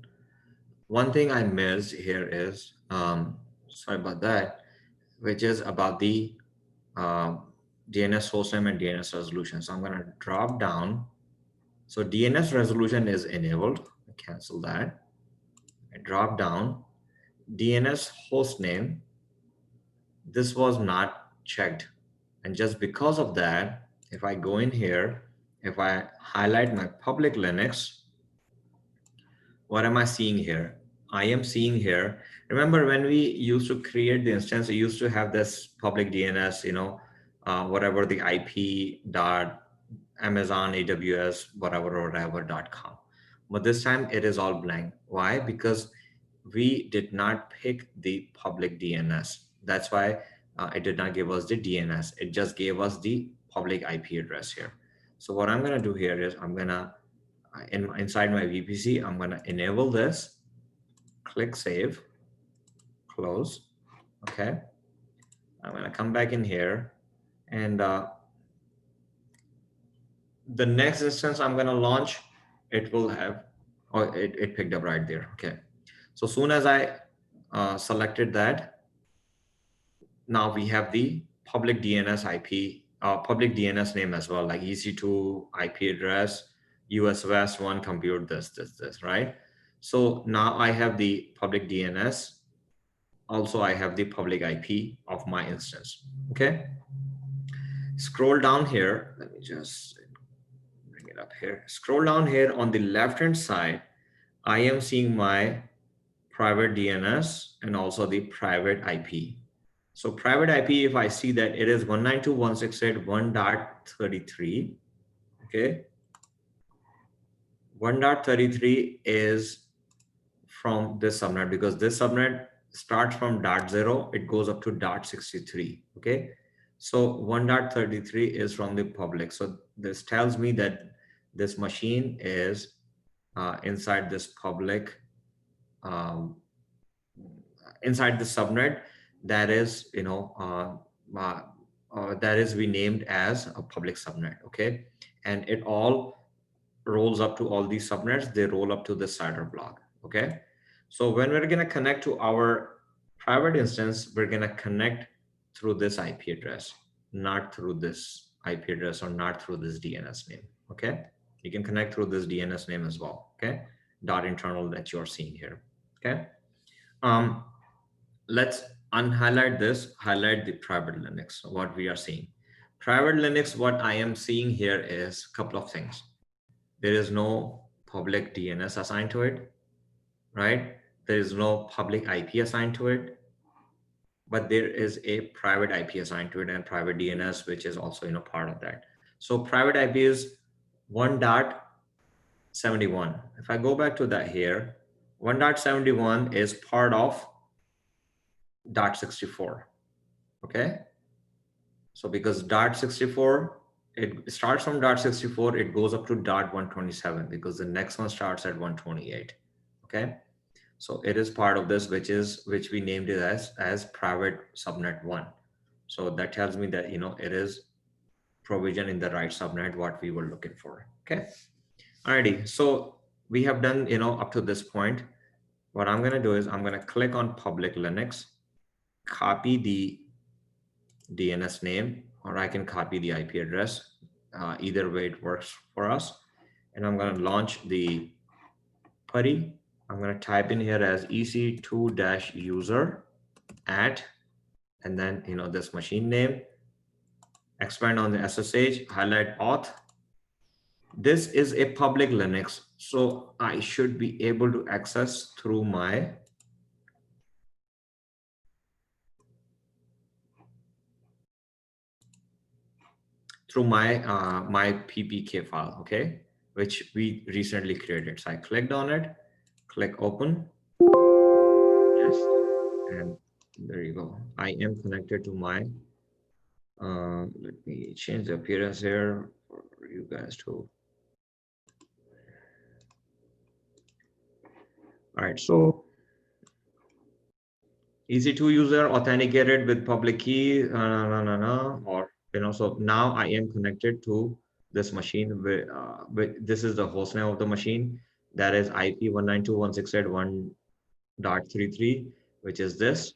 One thing I missed here is sorry about that, which is about the DNS hostname and DNS resolution. So I'm going to drop down. So DNS resolution is enabled. Cancel that. I drop down. DNS hostname, this was not checked. And just because of that, if I go in here, if I highlight my public Linux, what am I seeing here? I am seeing here, remember when we used to create the instance, we used to have this public DNS, whatever the IP dot Amazon, AWS, whatever.com. But this time it is all blank. Why? Because we did not pick the public DNS. That's why it did not give us the DNS. It just gave us the public IP address here. So what I'm going to do here is I'm going to, inside my VPC, I'm going to enable this, click save, close. Okay. I'm going to come back in here, and the next instance I'm going to launch, it will have, it picked up right there. Okay. So soon as I selected that, now we have the public DNS IP, public DNS name as well, like EC2 IP address, US West 1 compute this, right? So now I have the public DNS. Also, I have the public IP of my instance. Okay. Scroll down here. Let me just bring it up here. Scroll down here on the left-hand side. I am seeing my private DNS and also the private IP. So private IP, if I see that it is 192.168.1.33, okay. 1.33 is from this subnet, because this subnet starts from .0, it goes up to .63, okay. So 1.33 is from the public. So this tells me that this machine is inside this public, inside the subnet that is, that is renamed as a public subnet, okay. And it all rolls up to all these subnets, they roll up to the CIDR block, okay. So when we're going to connect to our private instance, we're going to connect through this IP address, not through this IP address or not through this DNS name, okay. You can connect through this DNS name as well, okay, dot internal that you're seeing here, okay. Let's unhighlight this, highlight the private Linux, what we are seeing. Private Linux, what I am seeing here is a couple of things. There is no public DNS assigned to it, right? There is no public IP assigned to it, but there is a private IP assigned to it and private DNS, which is also, part of that. So private IP is 1.71. If I go back to that here, 1.71 is part of .64, okay? So because .64, it starts from .64, it goes up to .127 because the next one starts at 128, okay? So it is part of this, which we named it as private subnet 1. So that tells me that, it is provision in the right subnet, what we were looking for, okay? Alrighty, so we have done, up to this point. What I'm gonna do is I'm gonna click on public Linux, copy the DNS name, or I can copy the IP address. Either way it works for us. And I'm going to launch the PuTTY. I'm going to type in here as ec2-user at, and then, this machine name, expand on the SSH, highlight auth. This is a public Linux, so I should be able to access through my my ppk file, okay, which we recently created. So I clicked on it, click open, yes, and there you go. I am connected to my let me change the appearance here for you guys to. All right, so EC2-user authenticated with public key, or so now I am connected to this machine with this is the host name of the machine, that is IP 192.168.1.33, which is this.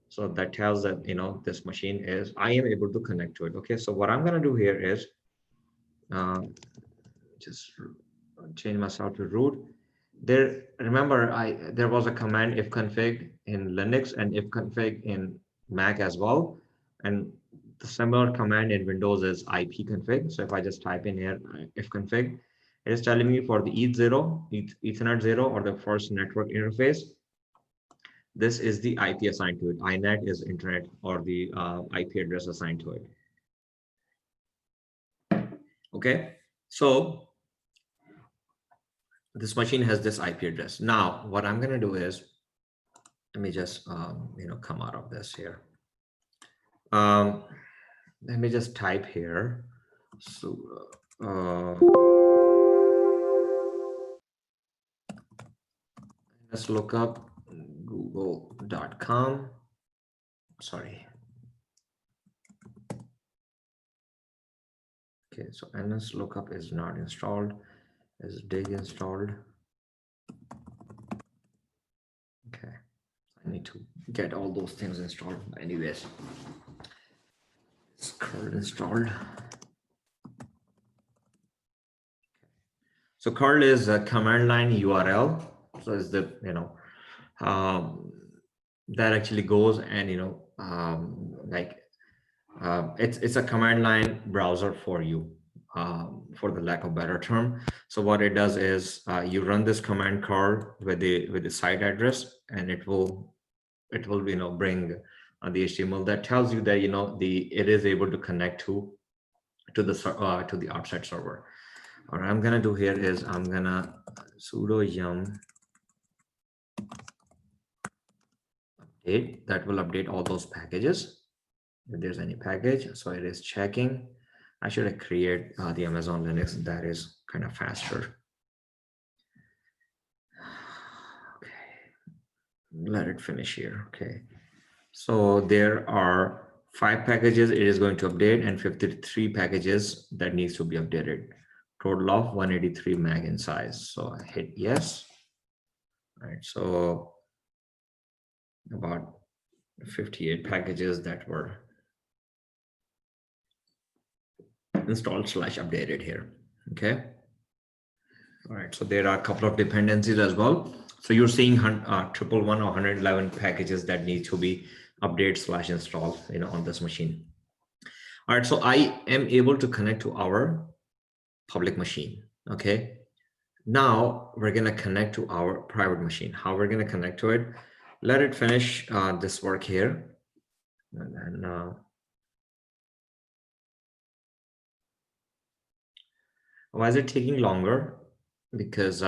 So that tells that, this machine is, I am able to connect to it. Okay, so what I'm going to do here is just change myself to root. Remember, there was a command ifconfig in Linux and ifconfig in Mac as well. And the similar command in Windows is ipconfig. So if I just type in here ifconfig, it is telling me for the Ethernet 0, or the first network interface, this is the IP assigned to it. INET is internet, or the IP address assigned to it. Okay, so this machine has this IP address. Now, what I'm going to do is, let me just come out of this here. Let me just type here. So let's look up google.com. Sorry. Okay, so ns lookup is not installed. Is dig installed? Okay, I need to get all those things installed. Anyways, it's curl installed. So curl is a command line URL. So it's the that actually goes and it's a command line browser for you, for the lack of better term. So what it does is you run this command curl with the site address, and it will bring the HTML that tells you that it is able to connect to the outside server. What I'm gonna do here is I'm gonna sudo yum update. That will update all those packages if there's any package. So it is checking. I should create the Amazon Linux. That is kind of faster. Okay, let it finish here. Okay, so there are 5 packages it is going to update, and 53 packages that needs to be updated. Total of 183 meg in size. So I hit yes. All right, so about 58 packages that were installed / updated here. Okay. All right, so there are a couple of dependencies as well. So you're seeing 111 or 111 packages that need to be updated / installed on this machine. All right, so I am able to connect to our public machine. Okay, now we're going to connect to our private machine. How we're going to connect to it? Let it finish this work here, and then why is it taking longer? Because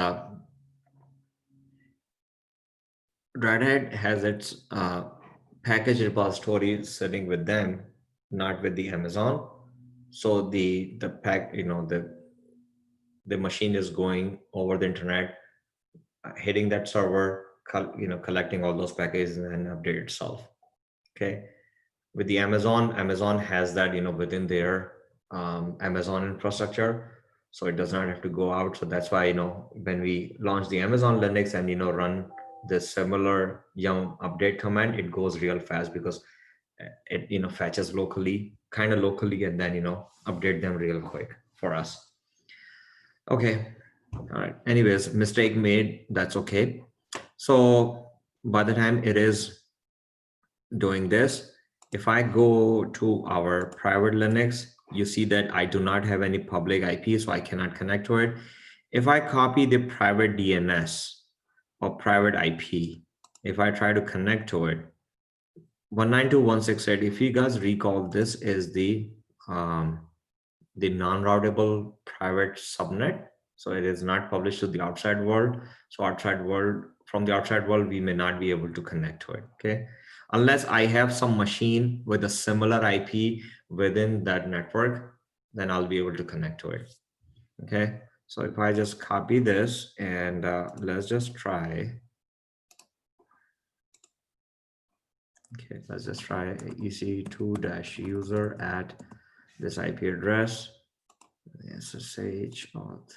Red Hat has its package repository sitting with them, not with the Amazon. So the machine is going over the internet, hitting that server, collecting all those packages and then update itself. Okay. With the Amazon has that within their Amazon infrastructure, so it does not have to go out. So that's why when we launch the Amazon Linux and run the similar yum update command, it goes real fast because it fetches kind of locally, and then update them real quick for us. Okay, all right. Anyways, mistake made. That's okay. So by the time it is doing this, if I go to our private Linux, you see that I do not have any public IP, so I cannot connect to it. If I copy the private DNS or private IP, if I try to connect to it, 192.168, if you guys recall, this is the non-routable private subnet. So it is not published to the outside world. So from the outside world, we may not be able to connect to it. Okay, unless I have some machine with a similar IP within that network, then I'll be able to connect to it. Okay, so if I just copy this and let's just try. Okay, let's just try ec2-user at this IP address. SSH auth.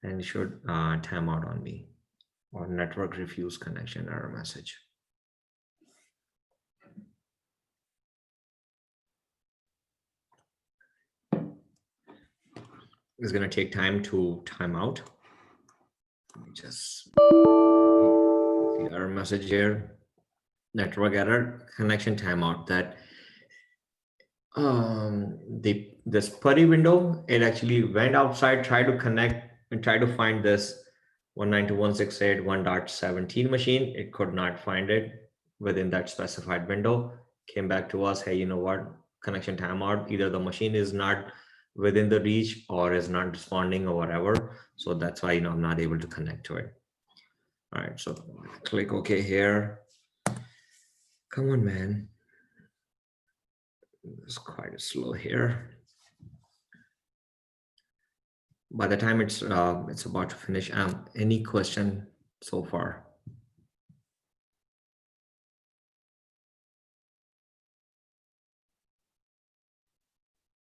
and it should time out on me, or network refuse connection error message. It's going to take time to time out. Let me just see error message here. Network error, connection timeout. That this putty window, it actually went outside, tried to connect and try to find this 192.168.1.17 machine. It could not find it within that specified window. Came back to us, hey, you know what? Connection timeout. Either the machine is not within the reach or is not responding or whatever. So that's why, I'm not able to connect to it. All right, so click OK here. Come on, man. It's quite slow here. By the time it's about to finish, any question so far?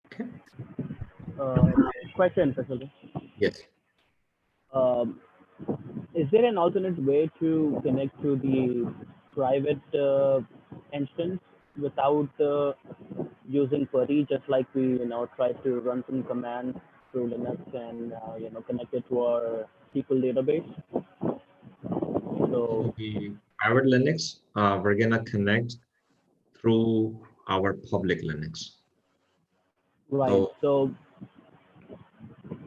Okay. Question, Prasad. Yes. Is there an alternate way to connect to the private instance without using PuTTY, just like we try to run some commands through Linux and connect it to our SQL database? So The private Linux, we're gonna connect through our public Linux. right. So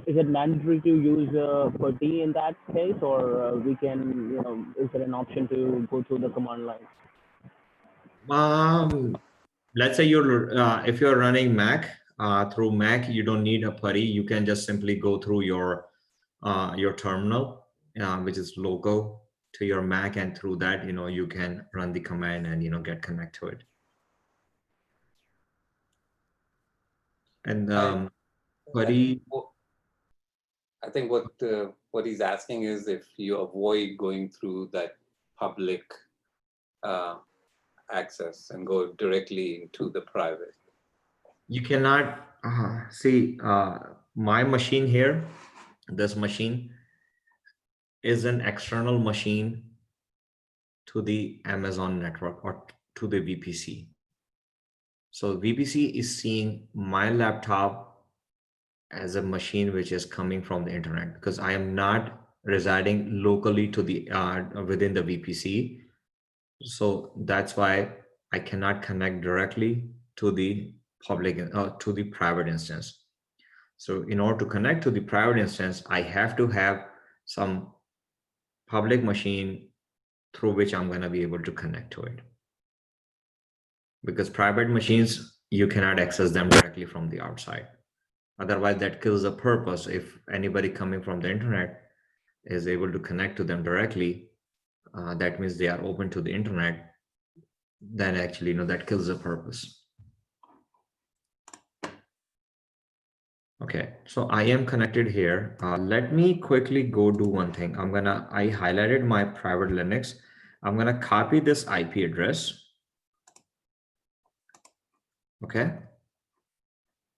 is it mandatory to use PuTTY in that case, or we can, is there an option to go through the command line? Let's say if you're running Mac, through Mac, you don't need a PuTTY. You can just simply go through your terminal, which is local to your Mac, and through that, you can run the command and get connect to it. And PuTTY. I think what he's asking is if you avoid going through that public access and go directly into the private. You cannot see my machine here. This machine is an external machine to the Amazon network or to the VPC. So VPC is seeing my laptop as a machine which is coming from the internet, because I am not residing locally to the within the VPC. So that's why I cannot connect directly to the public to the private instance. So in order to connect to the private instance, I have to have some public machine through which I'm going to be able to connect to it. Because private machines, you cannot access them directly from the outside. Otherwise, that kills the purpose. If anybody coming from the internet is able to connect to them directly, that means they are open to the internet. Then actually, that kills the purpose. Okay, so I am connected here. Let me quickly go do one thing. I highlighted my private Linux. I'm gonna copy this IP address. Okay.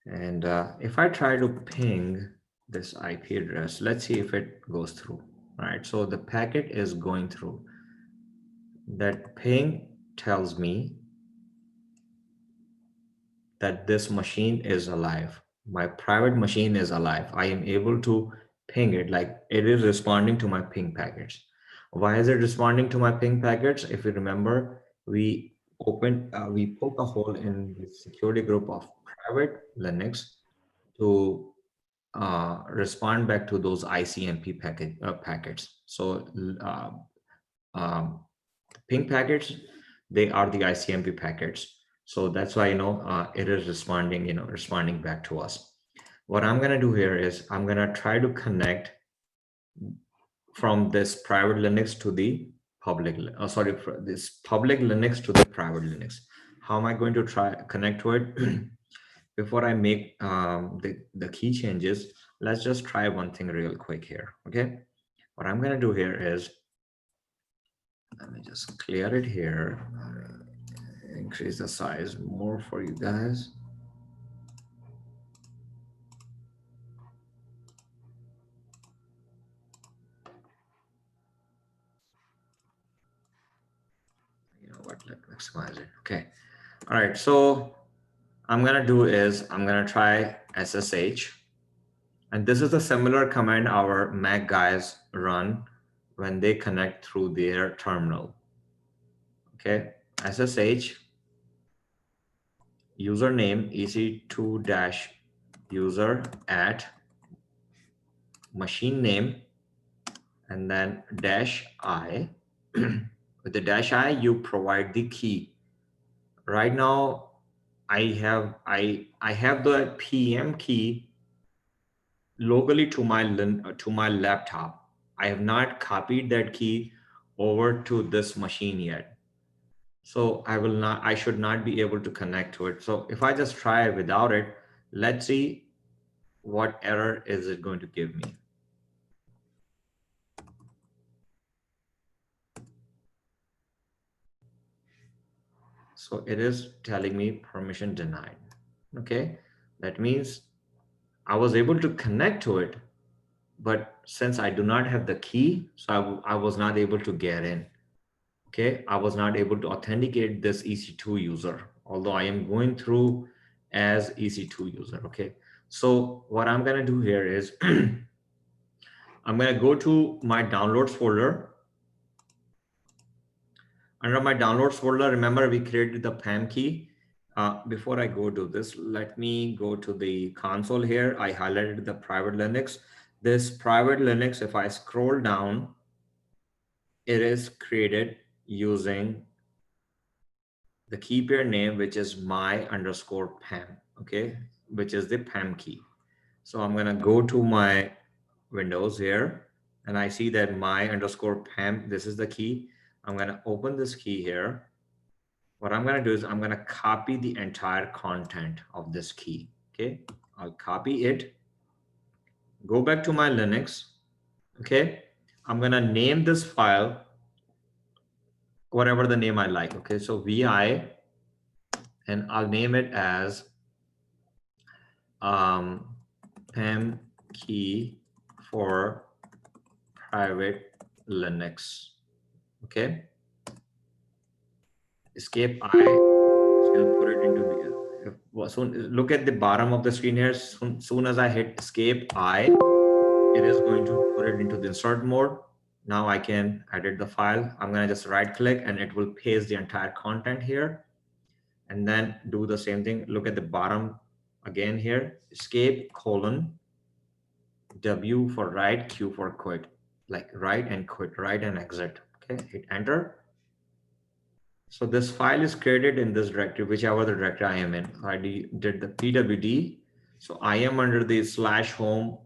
And if I try to ping this IP address, let's see if it goes through. All right, so the packet is going through. That ping tells me that this machine is alive. My private machine is alive. I am able to ping it, like it is responding to my ping packets. Why is it responding to my ping packets? If you remember, we poked a hole in the security group of private Linux to respond back to those ICMP packets. So ping packets, they are the ICMP packets. So that's why, it is responding back to us. What I'm going to do here is I'm going to try to connect from this private Linux to the public, this public Linux to the private Linux. How am I going to try connect to it? Before I make the key changes, let's just try one thing real quick here. Okay. What I'm going to do here is, let me just clear it here. Increase the size more for you guys. maximize it. Okay. All right. So I'm gonna do is I'm gonna try SSH, and this is a similar command our Mac guys run when they connect through their terminal. Okay, SSH username ec2-user at machine name and then -i. With the -i, you provide the key. Right now, I have the PM key locally to my laptop. I have not copied that key over to this machine yet. So I should not be able to connect to it. So if I just try without it, let's see what error is it going to give me. So it is telling me permission denied. Okay, that means I was able to connect to it, but since I do not have the key, so I was not able to get in. Okay, I was not able to authenticate this EC2 user, although I am going through as EC2 user. Okay, so what I'm gonna do here is I'm gonna go to my downloads folder. Under my downloads folder, remember we created the PAM key. Before I go to this, let me go to the console here. I highlighted the private Linux. This private Linux, if I scroll down, it is created using the key pair name, which is my_PAM, okay, which is the PAM key. So I'm gonna go to my Windows here, and I see that my_PAM, this is the key. I'm gonna open this key here. What I'm gonna do is I'm gonna copy the entire content of this key, okay? I'll copy it, go back to my Linux, okay? I'm gonna name this file whatever the name I like, okay? So VI, and I'll name it as PAM key for private Linux, okay? Escape I is going to put it into the, well, so look at the bottom of the screen here. Soon as I hit escape I, it is going to put it into the insert mode. Now I can edit the file. I'm going to just right click and it will paste the entire content here, and then do the same thing. Look at the bottom again here, escape : W for write, Q for quit, like write and quit, write and exit. Okay, hit enter. So this file is created in this directory, whichever the directory I am in. I did the pwd. So I am under the /home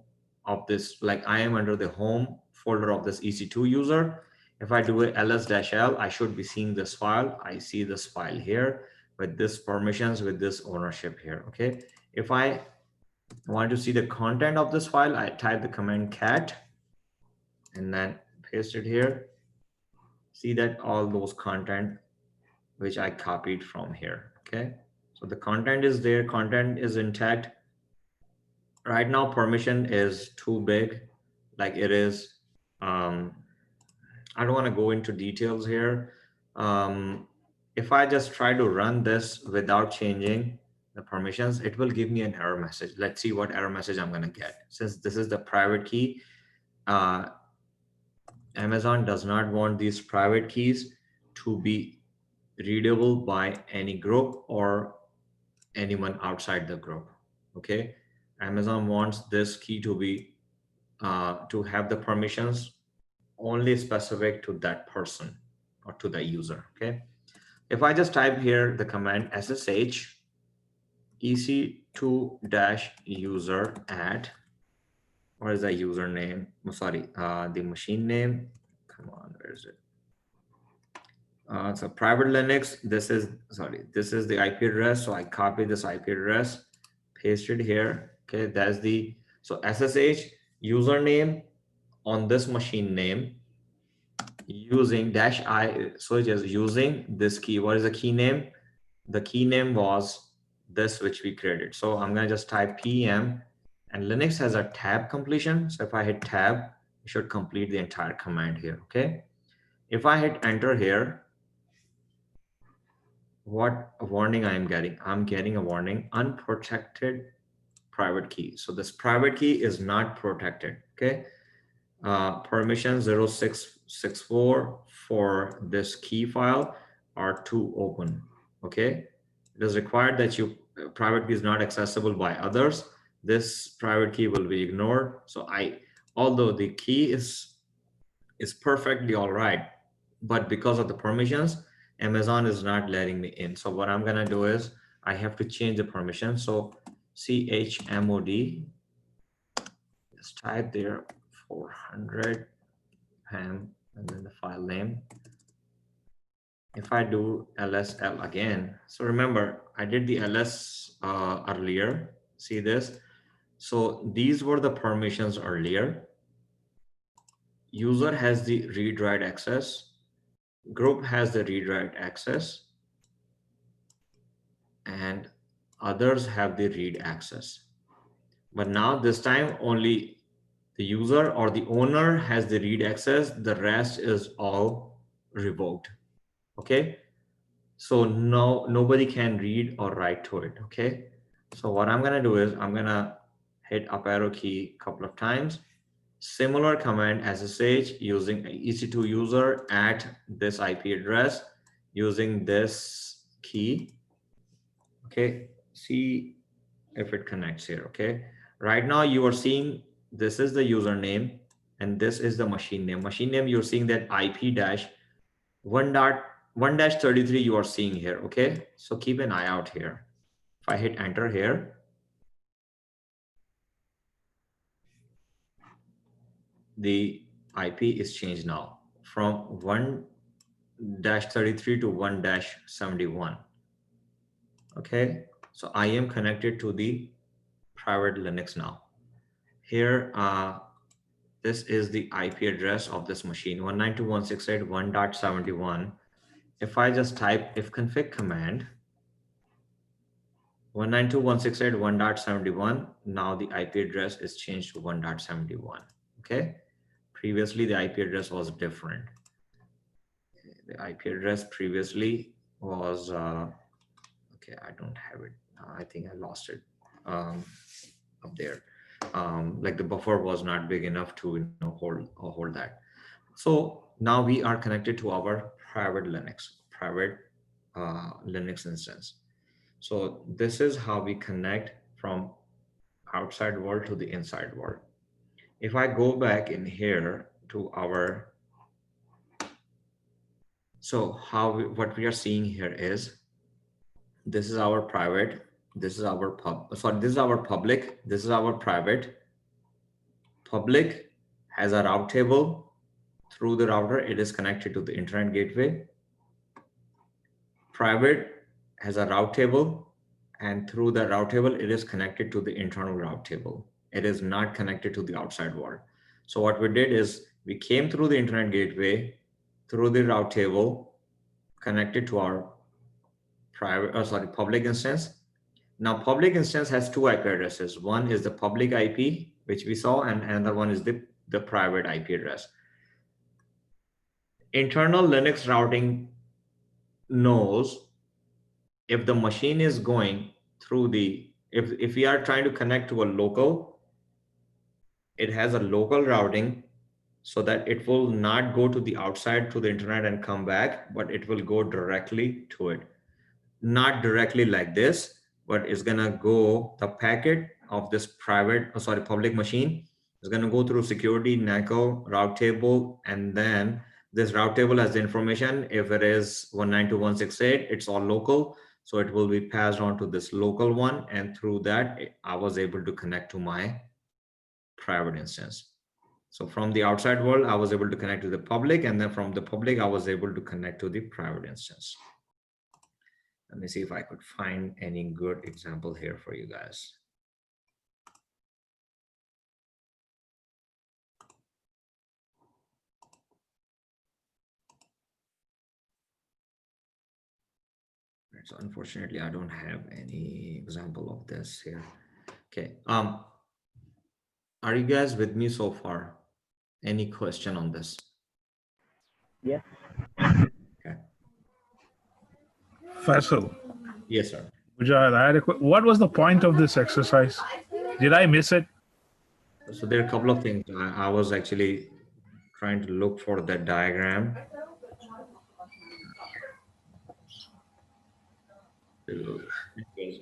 of this, like I am under the home folder of this EC2 user. If I do a ls-l, I should be seeing this file. I see this file here with this permissions, with this ownership here. Okay. If I want to see the content of this file, I type the command cat and then paste it here. See that all those content which I copied from here. Okay, so the content is there, content is intact. Right now permission is too big, like it is, I don't want to go into details here. If I just try to run this without changing the permissions, it will give me an error message. Let's see what error message I'm going to get. Since this is the private key, Amazon does not want these private keys to be readable by any group or anyone outside the group. Okay, Amazon wants this key to be to have the permissions only specific to that person or to the user. Okay, if I just type here the command ssh ec2-user at, what is the username? Sorry, the machine name. Come on, where is it? So private Linux, this is the IP address. So I copy this IP address, paste it here. Okay, that's the, so SSH username on this machine name using -i. So it is using this key. What is the key name? The key name was this, which we created. So I'm going to just type PM, and Linux has a tab completion. So if I hit tab, it should complete the entire command here. Okay. If I hit enter here, what warning I am getting? I'm getting a warning, unprotected private key. So this private key is not protected, okay? Permission 0664 for this key file are to open, okay? It is required that you private key is not accessible by others. This private key will be ignored. So although the key is perfectly all right, but because of the permissions, Amazon is not letting me in. So what I'm gonna do is I have to change the permission. So chmod, just type there 400 ham and then the file name. If I do lsl again, so remember I did the ls earlier. See this? So these were the permissions earlier. User has the read write access. Group has the read write access. And others have the read access. But now this time only the user or the owner has the read access. The rest is all revoked. Okay. So nobody can read or write to it. Okay. So what I'm going to do is I'm going to hit up arrow key a couple of times. Similar command SSH using EC2 user at this IP address using this key. Okay. See if it connects here. Okay. Right now you are seeing this is the username and this is the machine name. Machine name, you're seeing that IP dash 1.1-33 you are seeing here. Okay. So keep an eye out here. If I hit enter here, the IP is changed now from 1-33 to 1-71. Okay. So I am connected to the private Linux now. Here, this is the IP address of this machine, 192.168.1.71. If I just type ifconfig command, 192.168.1.71, now the IP address is changed to 1.71. Okay. Previously, the IP address was different. The IP address previously was, okay, I don't have it. I think I lost it up there. Like the buffer was not big enough to hold that. So now we are connected to our private Linux instance. So this is how we connect from outside world to the inside world. If I go back in here to our, so what we are seeing here is this is our private, this is our this is our public, this is our private. Public has a route table. Through the router, it is connected to the internet gateway. Private has a route table, and through the route table, it is connected to the internal route table. It is not connected to the outside world. So what we did is we came through the internet gateway, through the route table, connected to our public instance. Now, public instance has two IP addresses. One is the public IP, which we saw, and another one is the private IP address. Internal Linux routing knows if the machine is going through if we are trying to connect to a local, it has a local routing so that it will not go to the outside to the internet and come back, but it will go directly to it. Not directly like this, but it's gonna go, the packet of this public machine is gonna go through security, NACL, route table, and then this route table has the information. If it is 192.168, it's all local. So it will be passed on to this local one. And through that, I was able to connect to my private instance. So from the outside world, I was able to connect to the public, and then from the public, I was able to connect to the private instance. Let me see if I could find any good example here for you guys. Right, so unfortunately, I don't have any example of this here. Okay. Are you guys with me so far? Any question on this? Yes. Okay. Faisal, Yes, sir. Mujahid, I had what was the point of this exercise? Did I miss it? So there are a couple of things. I was actually trying to look for that diagram.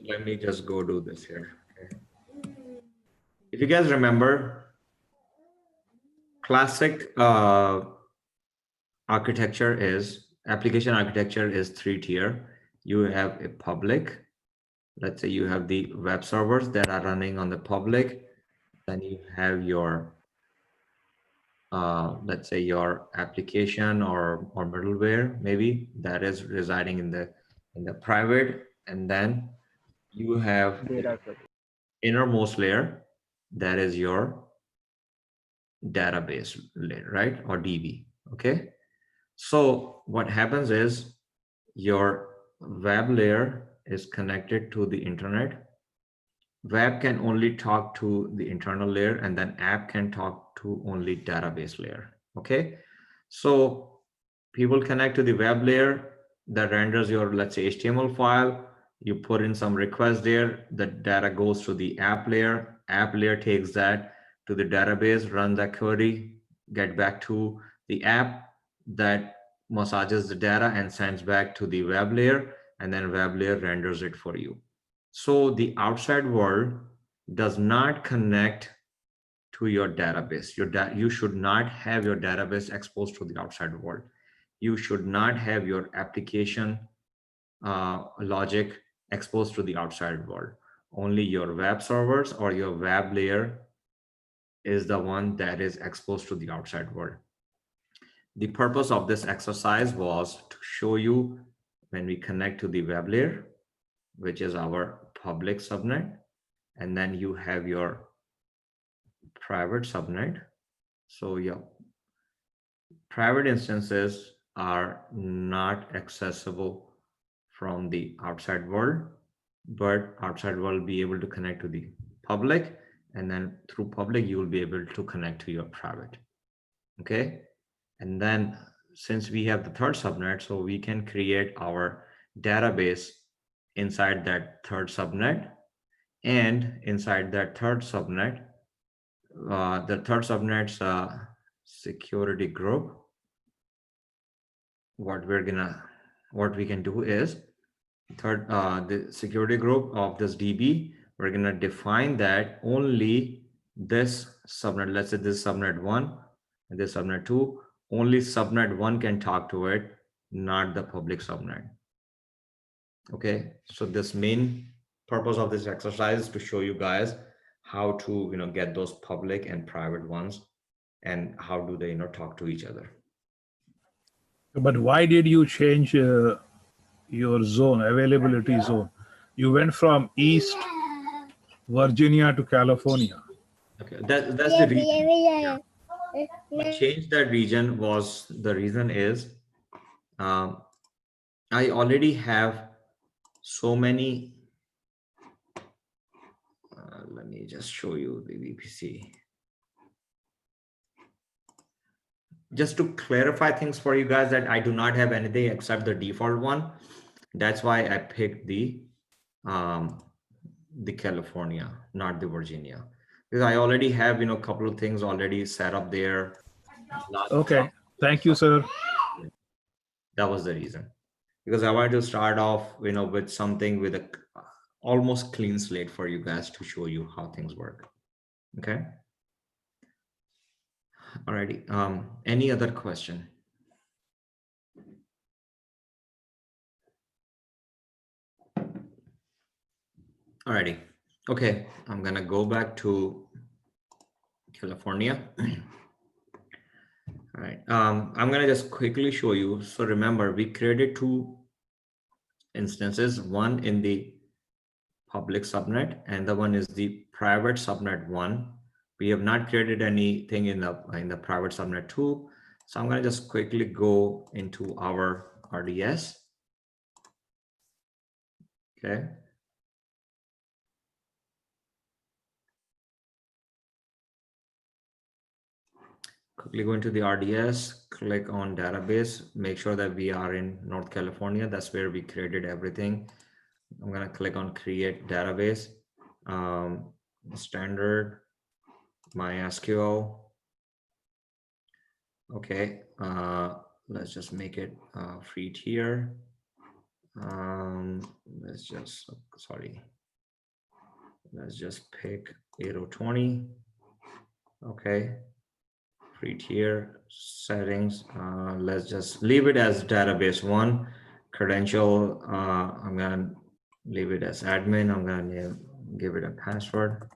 Let me just go do this here. Okay. If you guys remember, classic architecture is application architecture is 3-tier. You have a public. Let's say you have the web servers that are running on the public. Then you have your let's say your application or middleware maybe that is residing in the private, and then you have Data set. innermost layer that is your database layer, right? Or DB. Okay, so what happens is your web layer is connected to the internet. Web can only talk to the internal layer, and then app can talk to only database layer. Okay, so people connect to the web layer that renders your, let's say, HTML file. You put in some request there, the data goes to the app layer takes that to the database, runs that query, get back to the app that massages the data and sends back to the web layer, and then web layer renders it for you. So the outside world does not connect to your database. You should not have your database exposed to the outside world. You should not have your application logic exposed to the outside world. Only your web servers or your web layer is the one that is exposed to the outside world. The purpose of this exercise was to show you when we connect to the web layer, which is our public subnet, and then you have your private subnet. So your private instances are not accessible from the outside world, but outside world will be able to connect to the public, and then through public you will be able to connect to your private. Okay, and then since we have the third subnet, so we can create our database inside that third subnet, and inside that third subnet, the third subnet's security group, what we can do is the security group of this DB, we're gonna define that only this subnet, let's say this subnet 1 and this subnet 2, only subnet 1 can talk to it, not the public subnet. Okay, so this main purpose of this exercise is to show you guys how to get those public and private ones, and how do they talk to each other. But why did you change your zone, availability zone? You went from East Virginia to California. Okay, that's the reason. Yeah. We changed that region was the reason is I already have so many. Let me just show you the VPC. Just to clarify things for you guys, that I do not have anything except the default one. That's why I picked the California, not the Virginia, because I already have a couple of things already set up there. Okay, thank you, sir. That was the reason, because I wanted to start off with something with a almost clean slate for you guys to show you how things work. Okay. Alrighty. Any other question? Alrighty. Okay, I'm gonna go back to California. All right. I'm gonna just quickly show you. So remember, we created 2 instances, one in the public subnet and the one is the private subnet 1. We have not created anything in the private subnet 2. So I'm going to just quickly go into our RDS. Okay. quickly go into the RDS, click on database, make sure that we are in North California. That's where we created everything. I'm gonna click on create database, standard MySQL. Okay, let's just make it free tier. Let's just, sorry, let's just pick 8020. Okay, free tier settings. Let's just leave it as database one. Credential, I'm gonna leave it as admin. I'm gonna give it a password.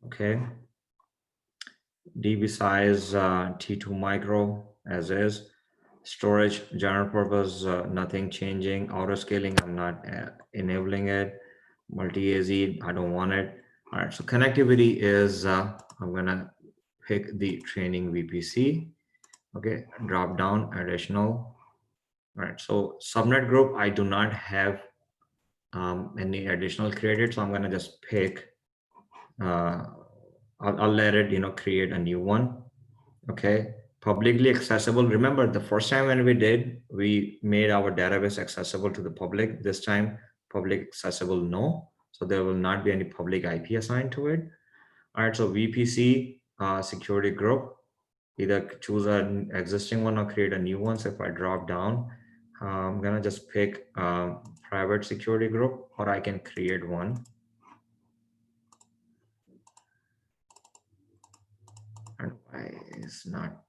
Okay. DB size T2 micro as is. Storage general purpose, nothing changing. Auto scaling, I'm not enabling it. Multi-AZ, I don't want it. All right, so connectivity is, I'm gonna pick the training VPC. Okay, drop down additional. All right, so subnet group, I do not have any additional created, so I'm gonna just pick, I'll let it, create a new one. Okay, publicly accessible. Remember the first time when we made our database accessible to the public. This time public accessible, no. So there will not be any public IP assigned to it. All right, so VPC security group, either choose an existing one or create a new one. So if I drop down, I'm gonna just pick private security group, or I can create one. And why is not.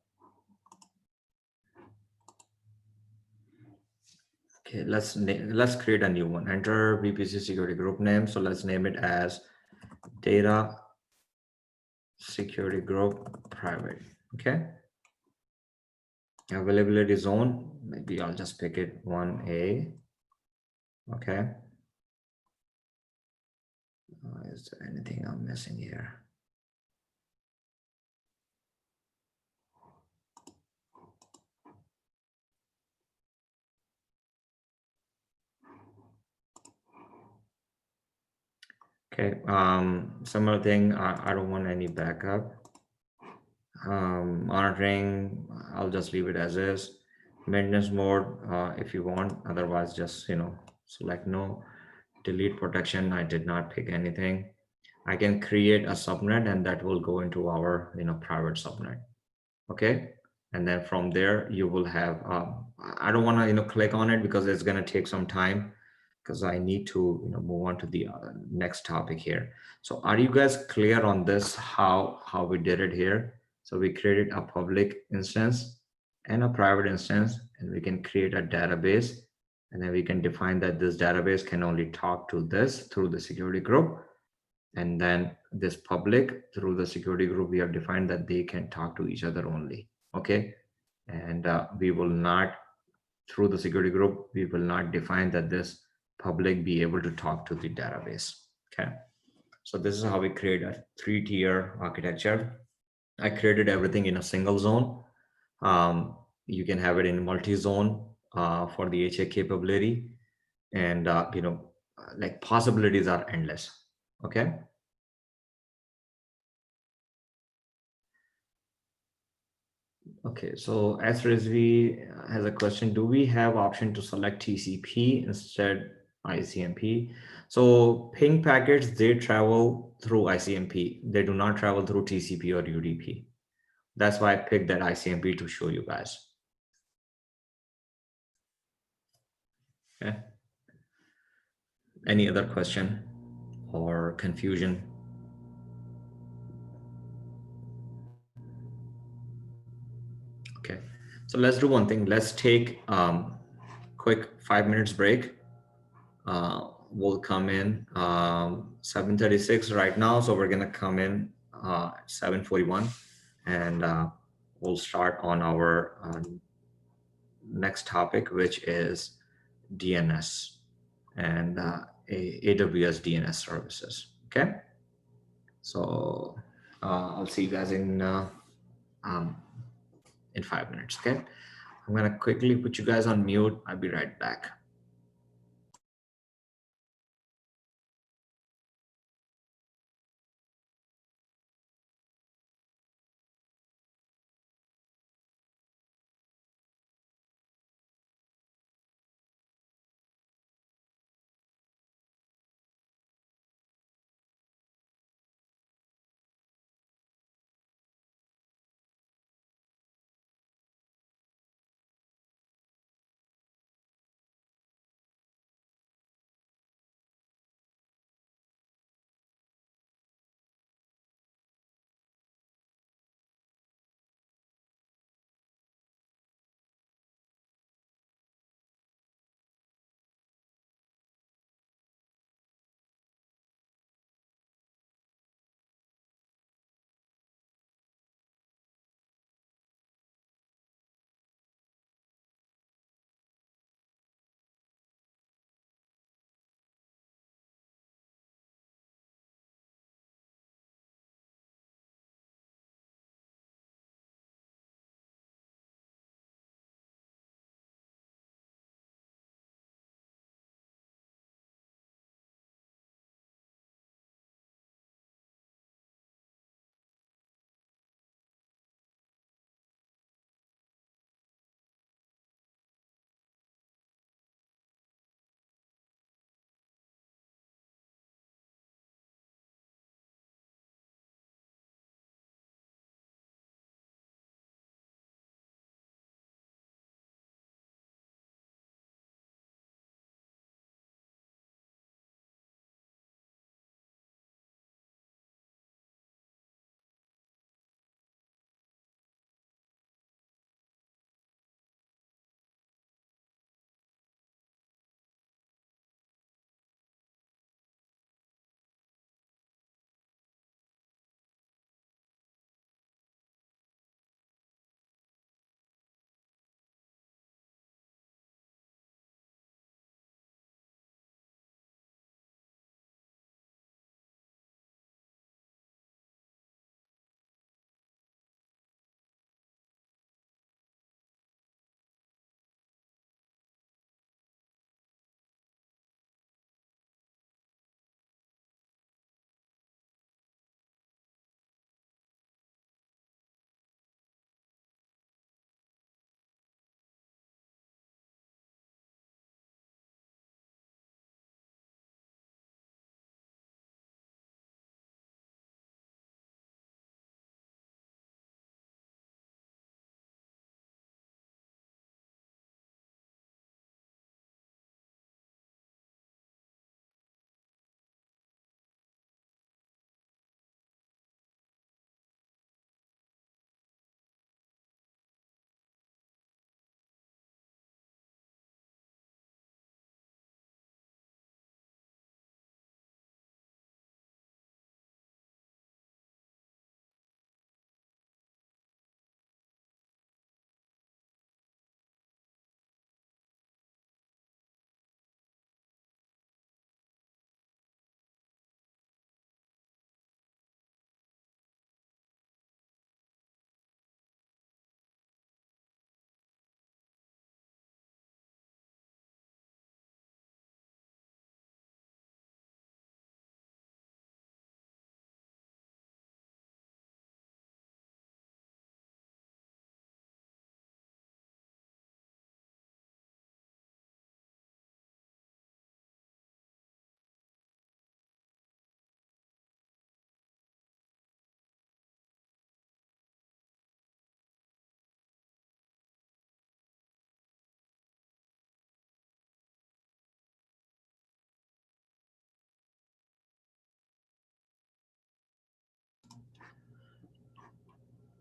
Okay, let's create a new one. Enter VPC security group name. So let's name it as data security group private. Okay. Availability zone. Maybe I'll just pick it 1A. Okay. Is there anything I'm missing here? Okay. Similar thing. I don't want any backup. Monitoring, I'll just leave it as is. Maintenance mode, if you want. Otherwise, just select no. Delete protection, I did not pick anything. I can create a subnet, and that will go into our private subnet. Okay, and then from there you will have. I don't want to click on it because it's going to take some time, because I need to move on to the next topic here. So are you guys clear on this, how we did it here? So we created a public instance and a private instance, and we can create a database, and then we can define that this database can only talk to this through the security group, and then this public, through the security group, we have defined that they can talk to each other only. Okay, and we will not, through the security group, we will not define that this public be able to talk to the database. Okay, so this is how we create a 3-tier architecture. I created everything in a single zone. You can have it in multi-zone for the HA capability, and like possibilities are endless. Okay. Okay, so S Rizvi has a question. Do we have option to select TCP instead ICMP? So ping packets, they travel through ICMP. They do not travel through TCP or UDP. That's why I picked that ICMP to show you guys. Okay. Any other question or confusion? Okay, so let's do one thing. Let's take quick 5 minutes break. We'll come in 7:36 right now, so we're gonna come in 7:41, and we'll start on our next topic, which is DNS and AWS DNS services. Okay, so I'll see you guys in 5 minutes. Okay, I'm gonna quickly put you guys on mute. I'll be right back.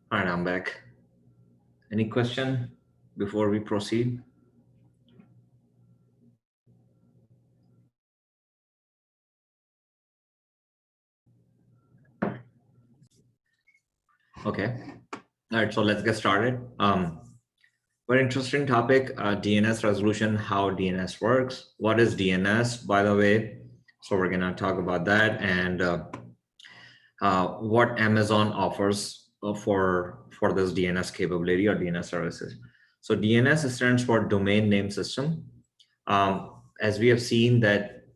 All right, I'm back. Any question before we proceed? Okay. All right, so let's get started. Very interesting topic, DNS resolution, how DNS works. What is DNS, by the way? So we're gonna talk about that, and what Amazon offers for this DNS capability or DNS services. So DNS stands for Domain Name System. As we have seen that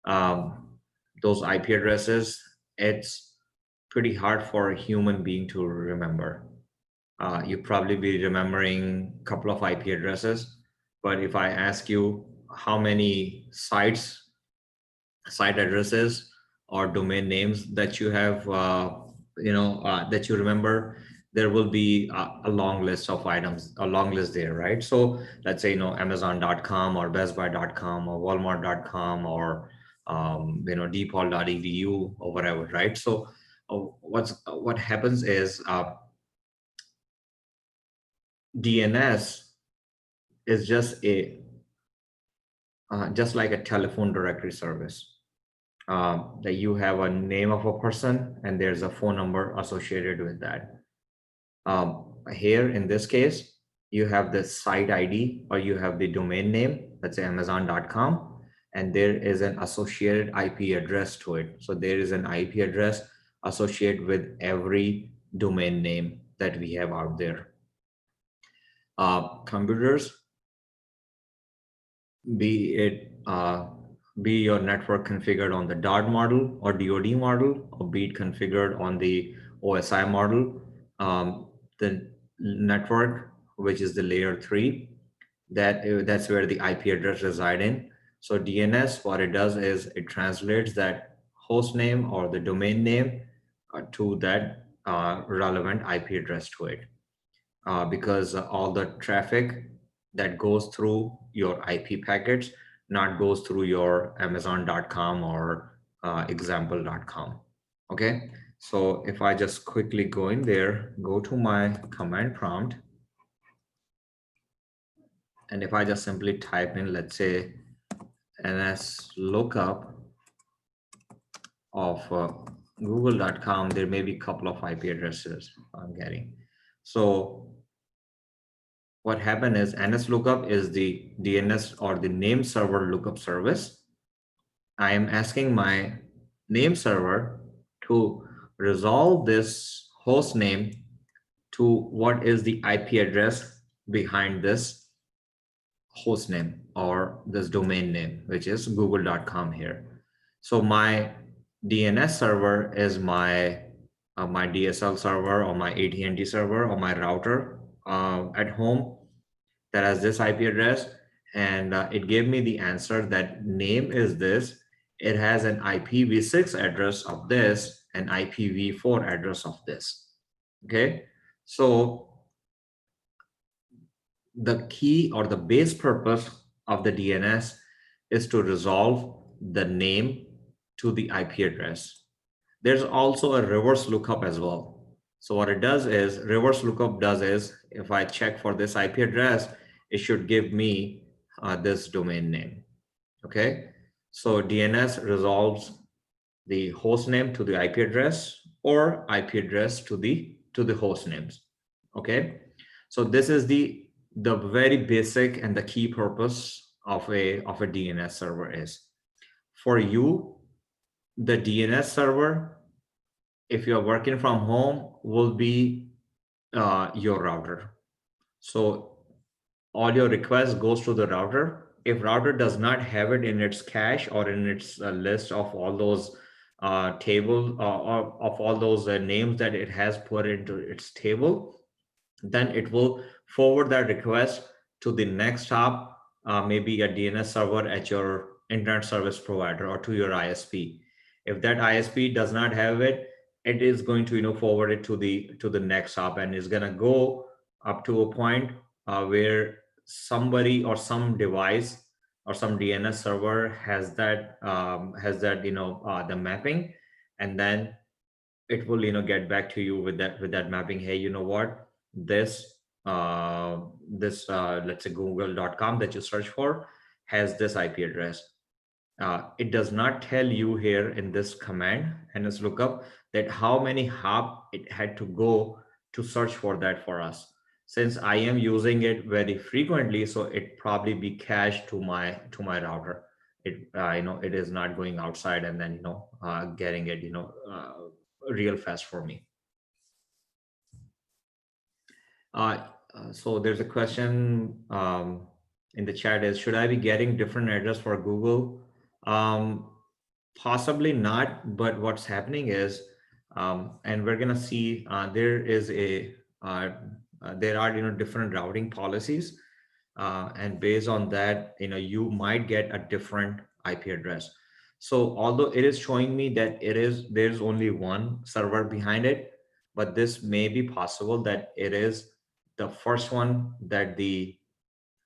um, those IP addresses, it's pretty hard for a human being to remember. You probably be remembering a couple of IP addresses, but if I ask you how many site addresses or domain names that you have, that you remember, there will be a long list of items, a long list there, right? So let's say, Amazon.com or BestBuy.com or Walmart.com or, default.edu or whatever, right? So what happens is DNS is just like a telephone directory service. That you have a name of a person and there's a phone number associated with that. Here in this case, you have the site ID or you have the domain name, let's say Amazon.com, and there is an associated IP address to it. So there is an IP address associated with every domain name that we have out there. Computers, be it be your network configured on the DOD model or DoD model, or be it configured on the OSI model, the network, which is the layer 3, that's where the IP address reside in. So DNS, what it does is it translates that host name or the domain name to that relevant IP address to it. Because all the traffic that goes through your IP packets not goes through your Amazon.com or example.com. Okay, so if I just quickly go in there, go to my command prompt, and if I just simply type in, let's say, ns lookup of google.com, there may be a couple of IP addresses I'm getting. So what happened is NS lookup is the DNS or the name server lookup service. I am asking my name server to resolve this host name to what is the IP address behind this host name or this domain name, which is google.com here. So my DNS server is my DSL server or my AT&T server or my router at home that has this IP address, and it gave me the answer that name is this. It has an IPv6 address of this and IPv4 address of this. Okay, so the key or the base purpose of the DNS is to resolve the name to the IP address. There's also a reverse lookup as well. So what it does is, reverse lookup does is, if I check for this IP address, it should give me this domain name. Okay, so DNS resolves the host name to the IP address or IP address to the host names. Okay, so this is the very basic and the key purpose of a DNS server is. For you, the DNS server, if you're working from home, will be your router. So all your requests goes to the router. If router does not have it in its cache or in its list of all those table or of all those names that it has put into its table, then it will forward that request to the next hop, maybe a DNS server at your internet service provider or to your ISP. If that ISP does not have it, it is going to forward it to the next hop, and is going to go up to a point where somebody or some device or some DNS server has that the mapping, and then it will, get back to you with that mapping. Hey, you know what, this let's say google.com that you search for has this IP address. It does not tell you here in this command and let's look up that how many hop it had to go to search for that for us. Since I am using it very frequently, so it probably be cached to my router. It it is not going outside and then getting it real fast for me. Uh, so there's a question in the chat is, should I be getting different address for Google? Possibly not, but what's happening is, and we're gonna see there are different routing policies, and based on that, you might get a different IP address. So although it is showing me that there's only one server behind it, but this may be possible that it is the first one that the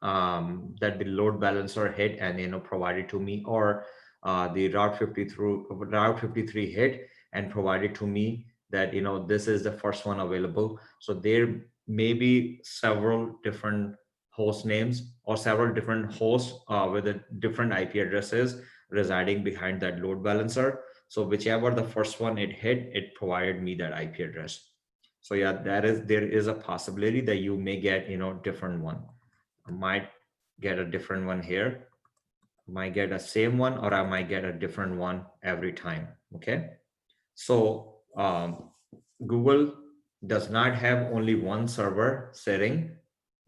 load balancer hit and provided to me, or the route 53 hit and provided to me that this is the first one available. So there may be several different host names or several different hosts with a different IP addresses residing behind that load balancer. So whichever the first one it hit, it provided me that IP address. So yeah, there is a possibility that you may get different one. I might get a different one here, might get a same one, or I might get a different one every time. Okay. So Google does not have only one server sitting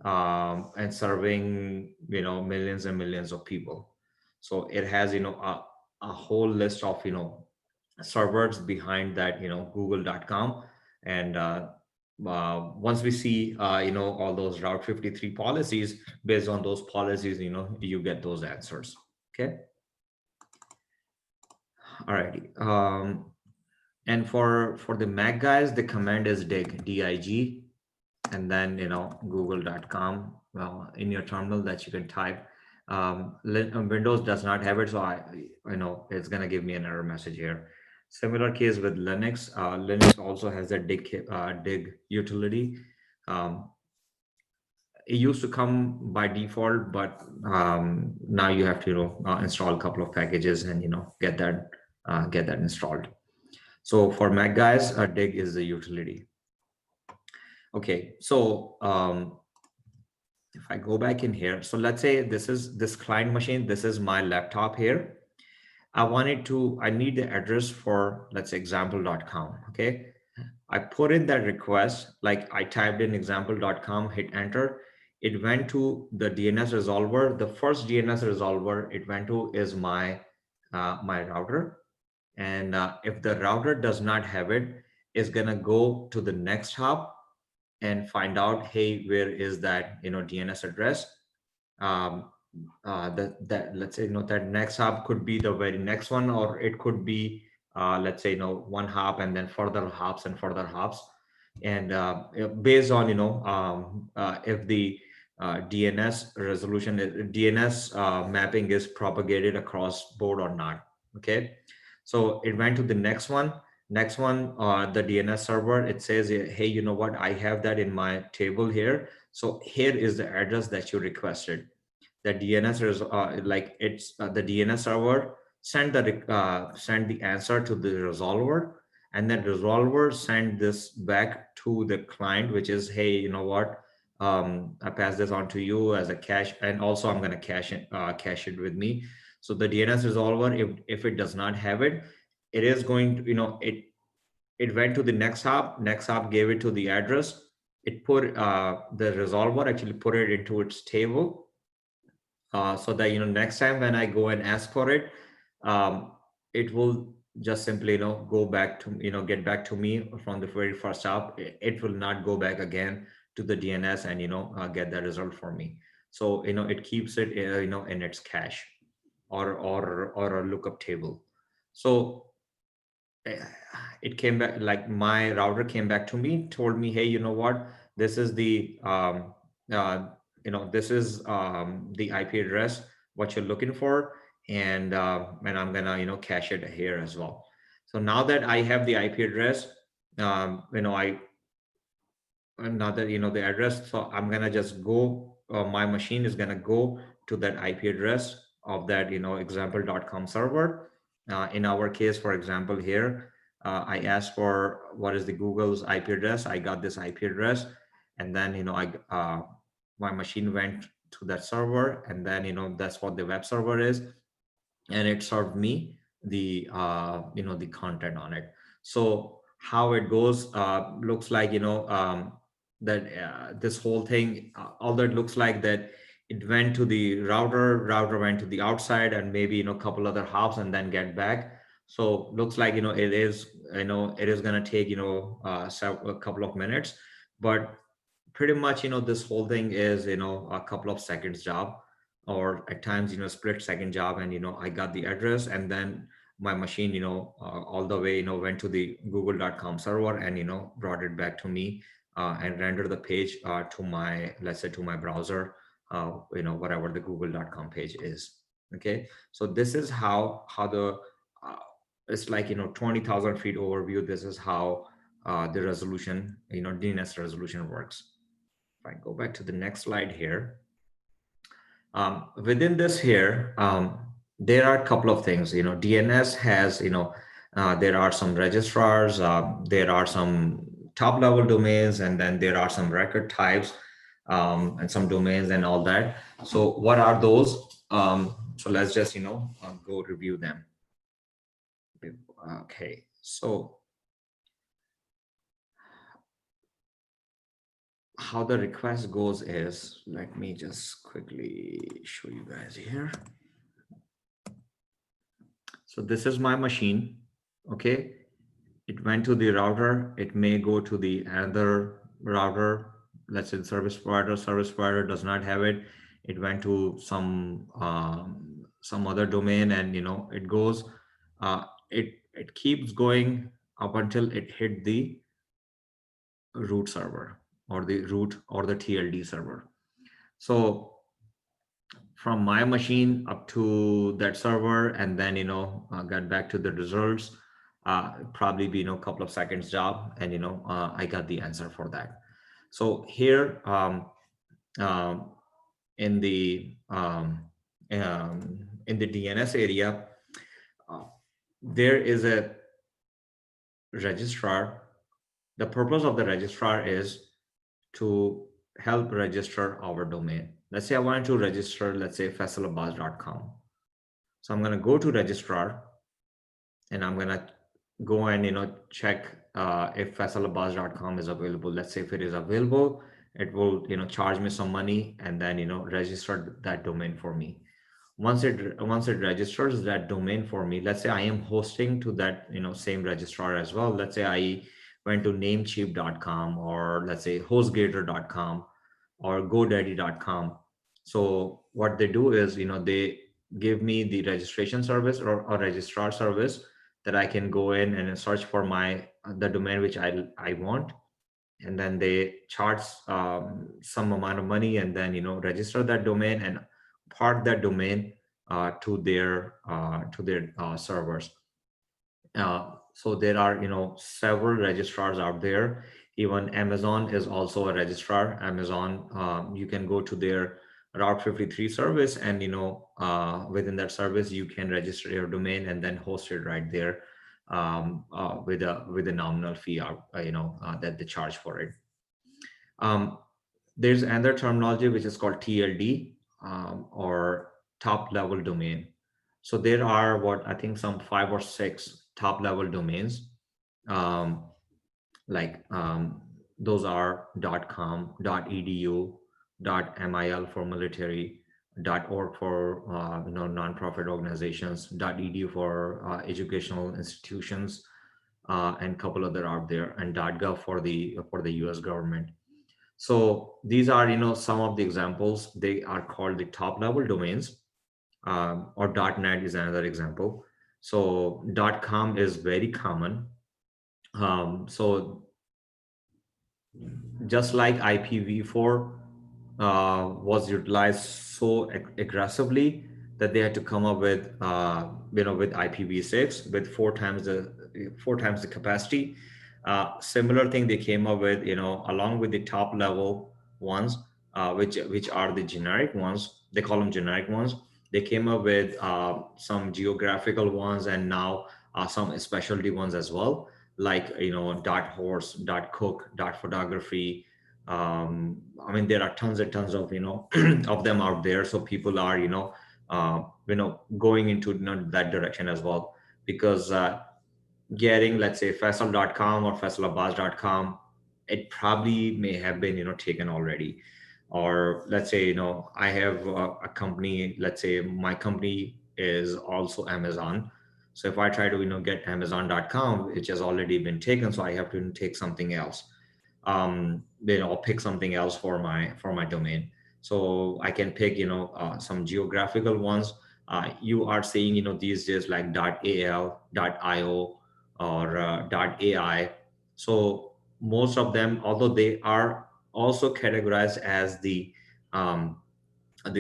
and serving, millions and millions of people. So it has, a whole list of, servers behind that, google.com. And once we see all those route 53 policies, based on those policies you get those answers. Okay. All righty. And for the Mac guys, the command is dig, and then google.com in your terminal that you can type. Windows does not have it, so it's going to give me an error message here. Similar case with Linux. Linux also has a dig utility. It used to come by default, but now you have to install a couple of packages and get that installed. So for Mac guys, dig is the utility. Okay, so if I go back in here, so let's say this is this client machine, this is my laptop here. I need the address for, let's say, example.com. Okay. I put in that request, like I typed in example.com, hit enter. It went to the DNS resolver. The first DNS resolver it went to is my router. And if the router does not have it, it's gonna go to the next hop and find out, hey, where is that DNS address? That let's say that next hop could be the very next one, or it could be let's say one hop and then further hops and further hops, and based on if the DNS resolution DNS mapping is propagated across board or not. Okay, so it went to the next one. The DNS server, it says, hey, you know what, I have that in my table here, so here is the address that you requested. The DNS is the DNS server send the answer to the resolver, and then resolver send this back to the client, which is, hey, you know what, I pass this on to you as a cache, and also I'm going to cache it with me. So the DNS resolver, if it does not have it, it is going to it went to the next hop gave it to the address. It put the resolver actually put it into its table, so that next time when I go and ask for it, it will just simply go back to get back to me from the very first hop. It will not go back again to the DNS and get that result for me. So it keeps it in its cache or a lookup table. So it came back, like my router came back to me, told me, hey, you know what, this is the this is the IP address what you're looking for, and I'm gonna cache it here as well. So now that I have the IP address, I another, the address. So I'm gonna just go, my machine is gonna go to that IP address of that, example.com server. In our case, for example, here, I asked for what is the Google's IP address. I got this IP address, and then, my machine went to that server, and then, that's what the web server is, and it served me the the content on it. So how it goes, looks like, that this whole thing, although it looks like that it went to the router went to the outside, and maybe, a couple other hops, and then get back. So looks like, it is, it is going to take, a couple of minutes, but pretty much, this whole thing is, a couple of seconds job, or at times, split second job. And, I got the address, and then my machine, all the way, went to the google.com server, and, brought it back to me, and rendered the page, to my, let's say, to my browser, whatever the google.com page is. Okay. So this is how the, it's like, 20,000 feet overview. This is how, the resolution, DNS resolution works. If I go back to the next slide here, within this here, there are a couple of things. DNS has, there are some registrars, there are some top level domains, and then there are some record types, and some domains and all that. So what are those? So let's just, go review them. Okay, so how the request goes is, let me just quickly show you guys here. So this is my machine. Okay, it went to the router. It may go to the other router, let's say the service provider does not have it. It went to some other domain, and it goes, it keeps going up until it hit the root server, or the root, or the TLD server. So from my machine up to that server, and then, got back to the results, probably be, a couple of seconds job, and, I got the answer for that. So here, in the DNS area, there is a registrar. The purpose of the registrar is to help register our domain. Let's say I want to register, let's say, faisalabaz.com. So I'm going to go to registrar, and I'm going to go and, check if faisalabaz.com is available. Let's say if it is available, it will, charge me some money, and then, register that domain for me. Once it registers that domain for me, let's say I am hosting to that, same registrar as well. Let's say I went to namecheap.com, or let's say hostgator.com, or godaddy.com. So what they do is, they give me the registration service, or registrar service, that I can go in and search for the domain which I want, and then they charge some amount of money, and then, register that domain and part that domain to their servers. So there are, several registrars out there. Even Amazon is also a registrar. Amazon, you can go to their Route 53 service, and, within that service, you can register your domain and then host it right there, with a nominal fee, that they charge for it. There's another terminology which is called TLD, or top level domain. So there are, what I think, some 5 or 6 top level domains. Those are .com, .edu, .mil for military, .org for nonprofit organizations, .edu for educational institutions, and a couple other out there, and .gov for the US government. So these are, some of the examples. They are called the top level domains, or .net is another example. So .com is very common. So just like IPv4 was utilized so aggressively, that they had to come up with with IPv6 with four times the capacity. Similar thing they came up with, along with the top level ones, which are the generic ones. They call them generic ones. They came up with some geographical ones, and now some specialty ones as well, like dot horse, dot cook, dot photography. I mean, there are tons and tons of of them out there. So people are going into that direction as well, because getting, let's say, Faisal.com or Faisalabbas.com, it probably may have been taken already. Or let's say I have a company, let's say my company is also Amazon. So if I try to get Amazon.com, which has already been taken, so I have to take something else. I'll pick something else for my domain. So I can pick some geographical ones. You are seeing these days, like .al, .io, or .ai. So most of them, although they are also categorized as the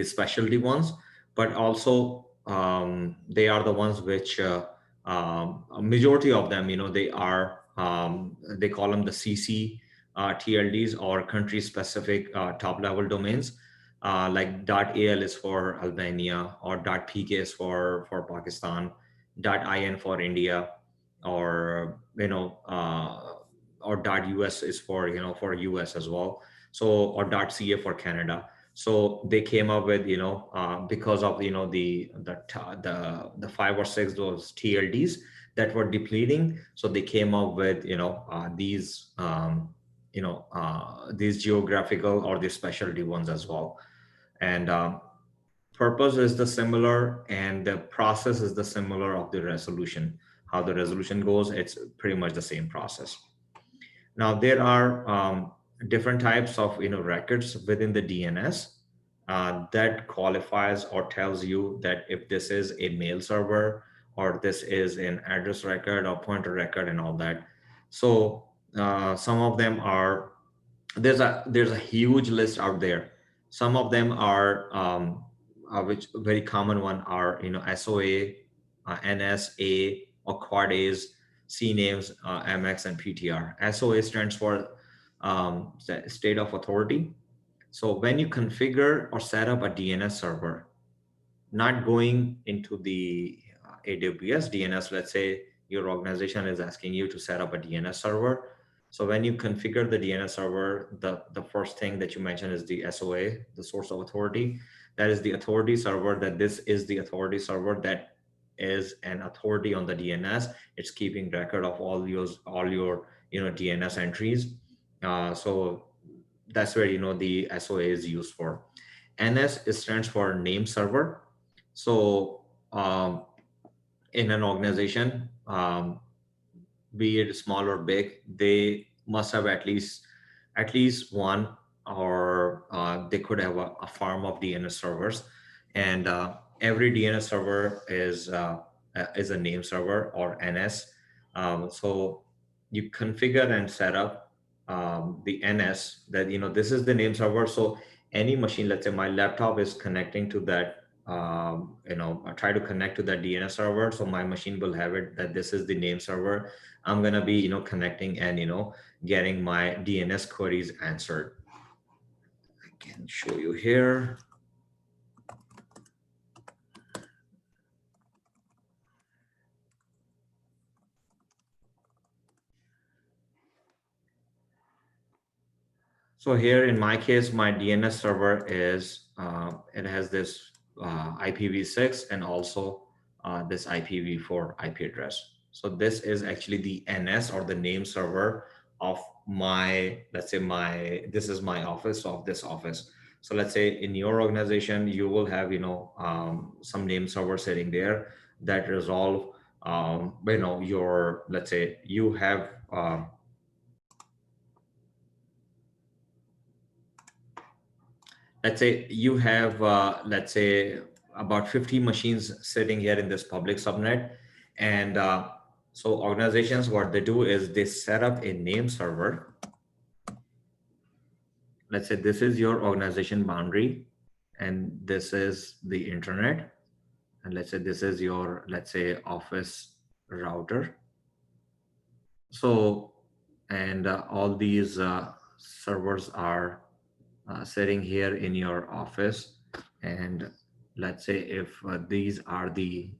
specialty ones, but also they are the ones which a majority of them, they are, they call them the CC TLDs, or country specific top level domains. Like .al is for Albania, or .pk is for Pakistan, .in for India, or or .us is for for US as well. So, or .ca for Canada. So they came up with because of the five or six those TLDs that were depleting. So they came up with these geographical or the specialty ones as well. And purpose is the similar, and the process is the similar of the resolution. How the resolution goes, it's pretty much the same process. Now there are different types of records within the DNS that qualifies or tells you that if this is a mail server, or this is an address record or pointer record and all that. So some of them are, there's a huge list out there. Some of them are which very common one are SOA, NSA, or quad A's, C names, MX, and PTR. SOA stands for state of authority. So when you configure or set up a DNS server, not going into the AWS DNS, let's say your organization is asking you to set up a DNS server. So when you configure the DNS server, the first thing that you mention is the SOA, the source of authority. That is the authority server, that this is the authority server that is an authority on the DNS. It's keeping record of all your DNS entries. So that's where the SOA is used for. NS stands for name server. So in an organization, be it small or big, they must have at least one, or they could have a farm of DNS servers, and every DNS server is a name server, or NS. So you configure and set up the NS, that this is the name server. So any machine, let's say my laptop is connecting to that, I try to connect to that DNS server, so my machine will have it that this is the name server. I'm gonna be connecting and getting my DNS queries answered. I can show you here. So here in my case, my DNS server is, it has this IPv6 and also this IPv4 IP address. So this is actually the NS, or the name server of my, let's say this is my office, of this office. So let's say in your organization, you will have, some name server sitting there that resolve, your, let's say you have, let's say you have, let's say about 50 machines sitting here in this public subnet. And so organizations, what they do is they set up a name server. Let's say this is your organization boundary, and this is the internet. And let's say this is your, let's say, office router. So and all these servers are sitting here in your office. And let's say if these are the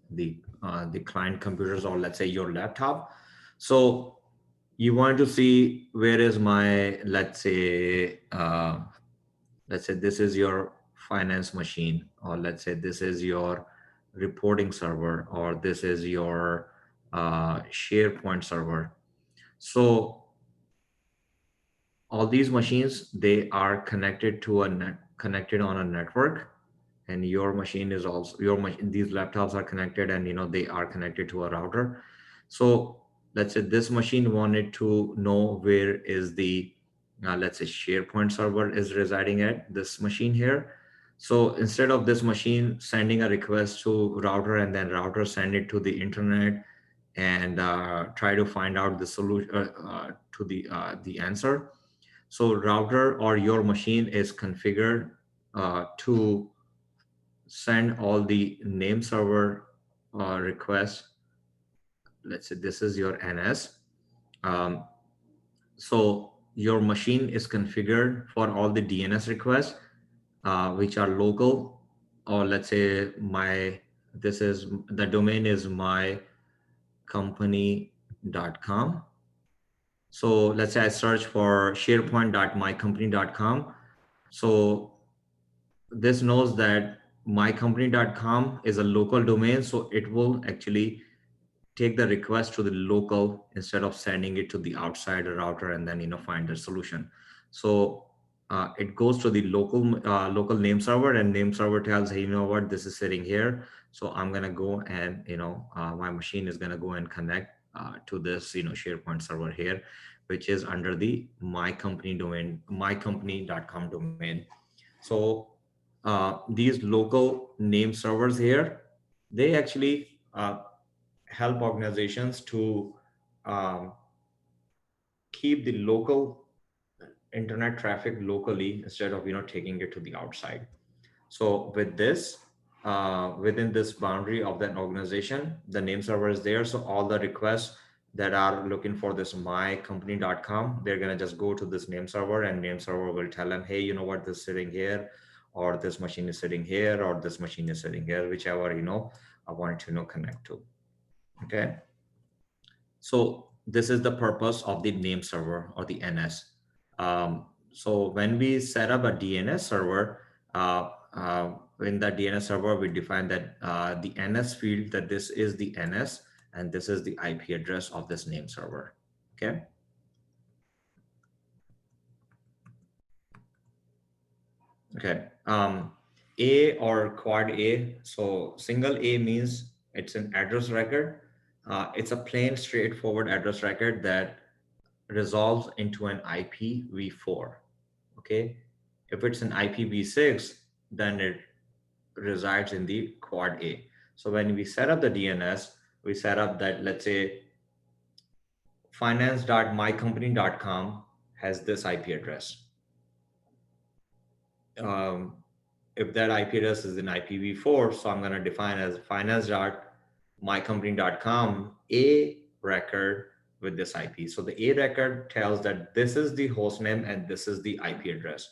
client computers, or let's say your laptop. So you want to see where is my, let's say this is your finance machine, or let's say this is your reporting server, or this is your SharePoint server. So all these machines, they are connected to a net, connected on a network, and your machine is also your machine. These laptops are connected, and they are connected to a router. So let's say this machine wanted to know where is the let's say SharePoint server is residing at this machine here. So instead of this machine sending a request to router and then router send it to the internet and try to find out the solution to the answer. So router or your machine is configured to send all the name server requests. Let's say this is your NS. Um, so your machine is configured for all the DNS requests, which are local, or let's say this is the domain is mycompany.com. So let's say I search for sharepoint.mycompany.com. So this knows that mycompany.com is a local domain, so it will actually take the request to the local instead of sending it to the outside router and then find the solution. So it goes to the local name server, and name server tells, hey, you know what, this is sitting here, so I'm gonna go and my machine is gonna go and connect to this SharePoint server here, which is under the my company domain, mycompany.com domain. So these local name servers here, they actually help organizations to um, keep the local internet traffic locally instead of taking it to the outside. So with this, within this boundary of that organization, the name server is there. So all the requests that are looking for this mycompany.com, they're gonna just go to this name server, and name server will tell them, hey, you know what, this is sitting here, or this machine is sitting here, or this machine is sitting here, whichever I want to connect to. Okay. So this is the purpose of the name server, or the NS. So when we set up a DNS server, in the DNS server, we define that the NS field, that this is the NS and this is the IP address of this name server. Okay. Okay. A or quad A. So single A means it's an address record. It's a plain, straightforward address record that resolves into an IPv4. Okay. If it's an IPv6, then it resides in the quad A. So when we set up the DNS, we set up that, let's say, finance.mycompany.com has this IP address. If that IP address is in IPv4, so I'm going to define as finance.mycompany.com a record with this IP. So the A record tells that this is the host name and this is the IP address.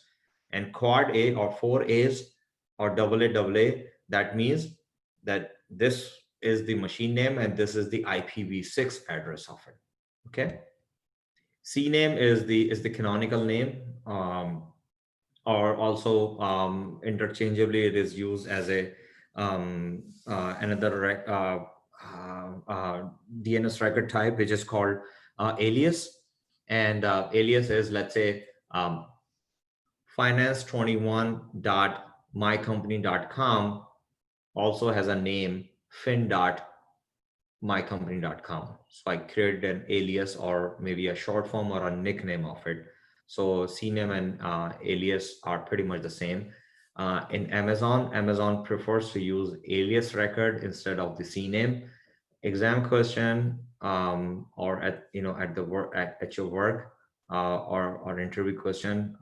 And quad A, or 4As, or AA, that means that this is the machine name and this is the IPv6 address of it. Okay. C name is the canonical name, or also interchangeably it is used as a another DNS record type, which is called alias. And alias is, let's say, finance21.mycompany.com also has a name, fin.mycompany.com. So I created an alias, or maybe a short form or a nickname of it. So CNAME and alias are pretty much the same. In Amazon prefers to use alias record instead of the CNAME. Exam question, or at at the work, at your work, or interview question,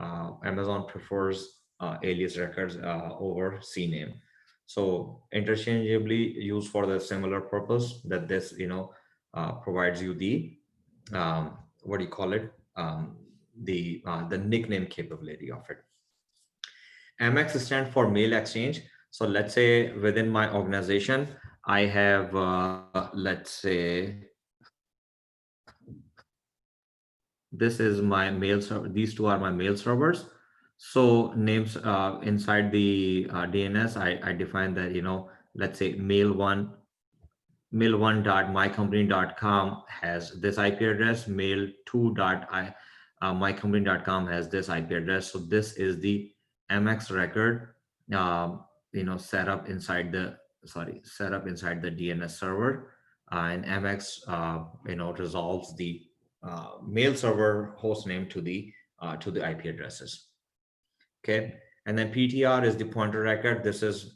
Amazon prefers alias records over CNAME. So interchangeably used for the similar purpose, that this provides you the what do you call it, the nickname capability of it. MX stands for mail exchange. So let's say within my organization, I have, let's say, this is my mail server. These two are my mail servers. So names inside the DNS, I define that, let's say mail1.mycompany.com has this IP address, mail2.mycompany.com has this IP address. So this is the MX record, set up inside the DNS server, and MX, resolves the mail server host name to the IP addresses. Okay, and then PTR is the pointer record. This is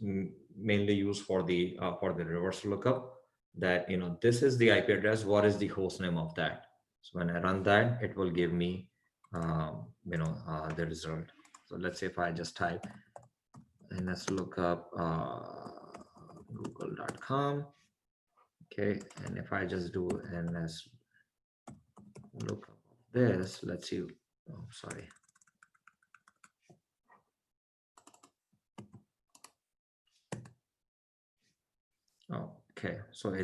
mainly used for the reverse lookup. That this is the IP address. What is the host name of that? So when I run that, it will give me the result. So let's say if I just type and let's look up google.com. Okay, and if I just do and let's look up this, let's see. Oh, sorry. Okay, so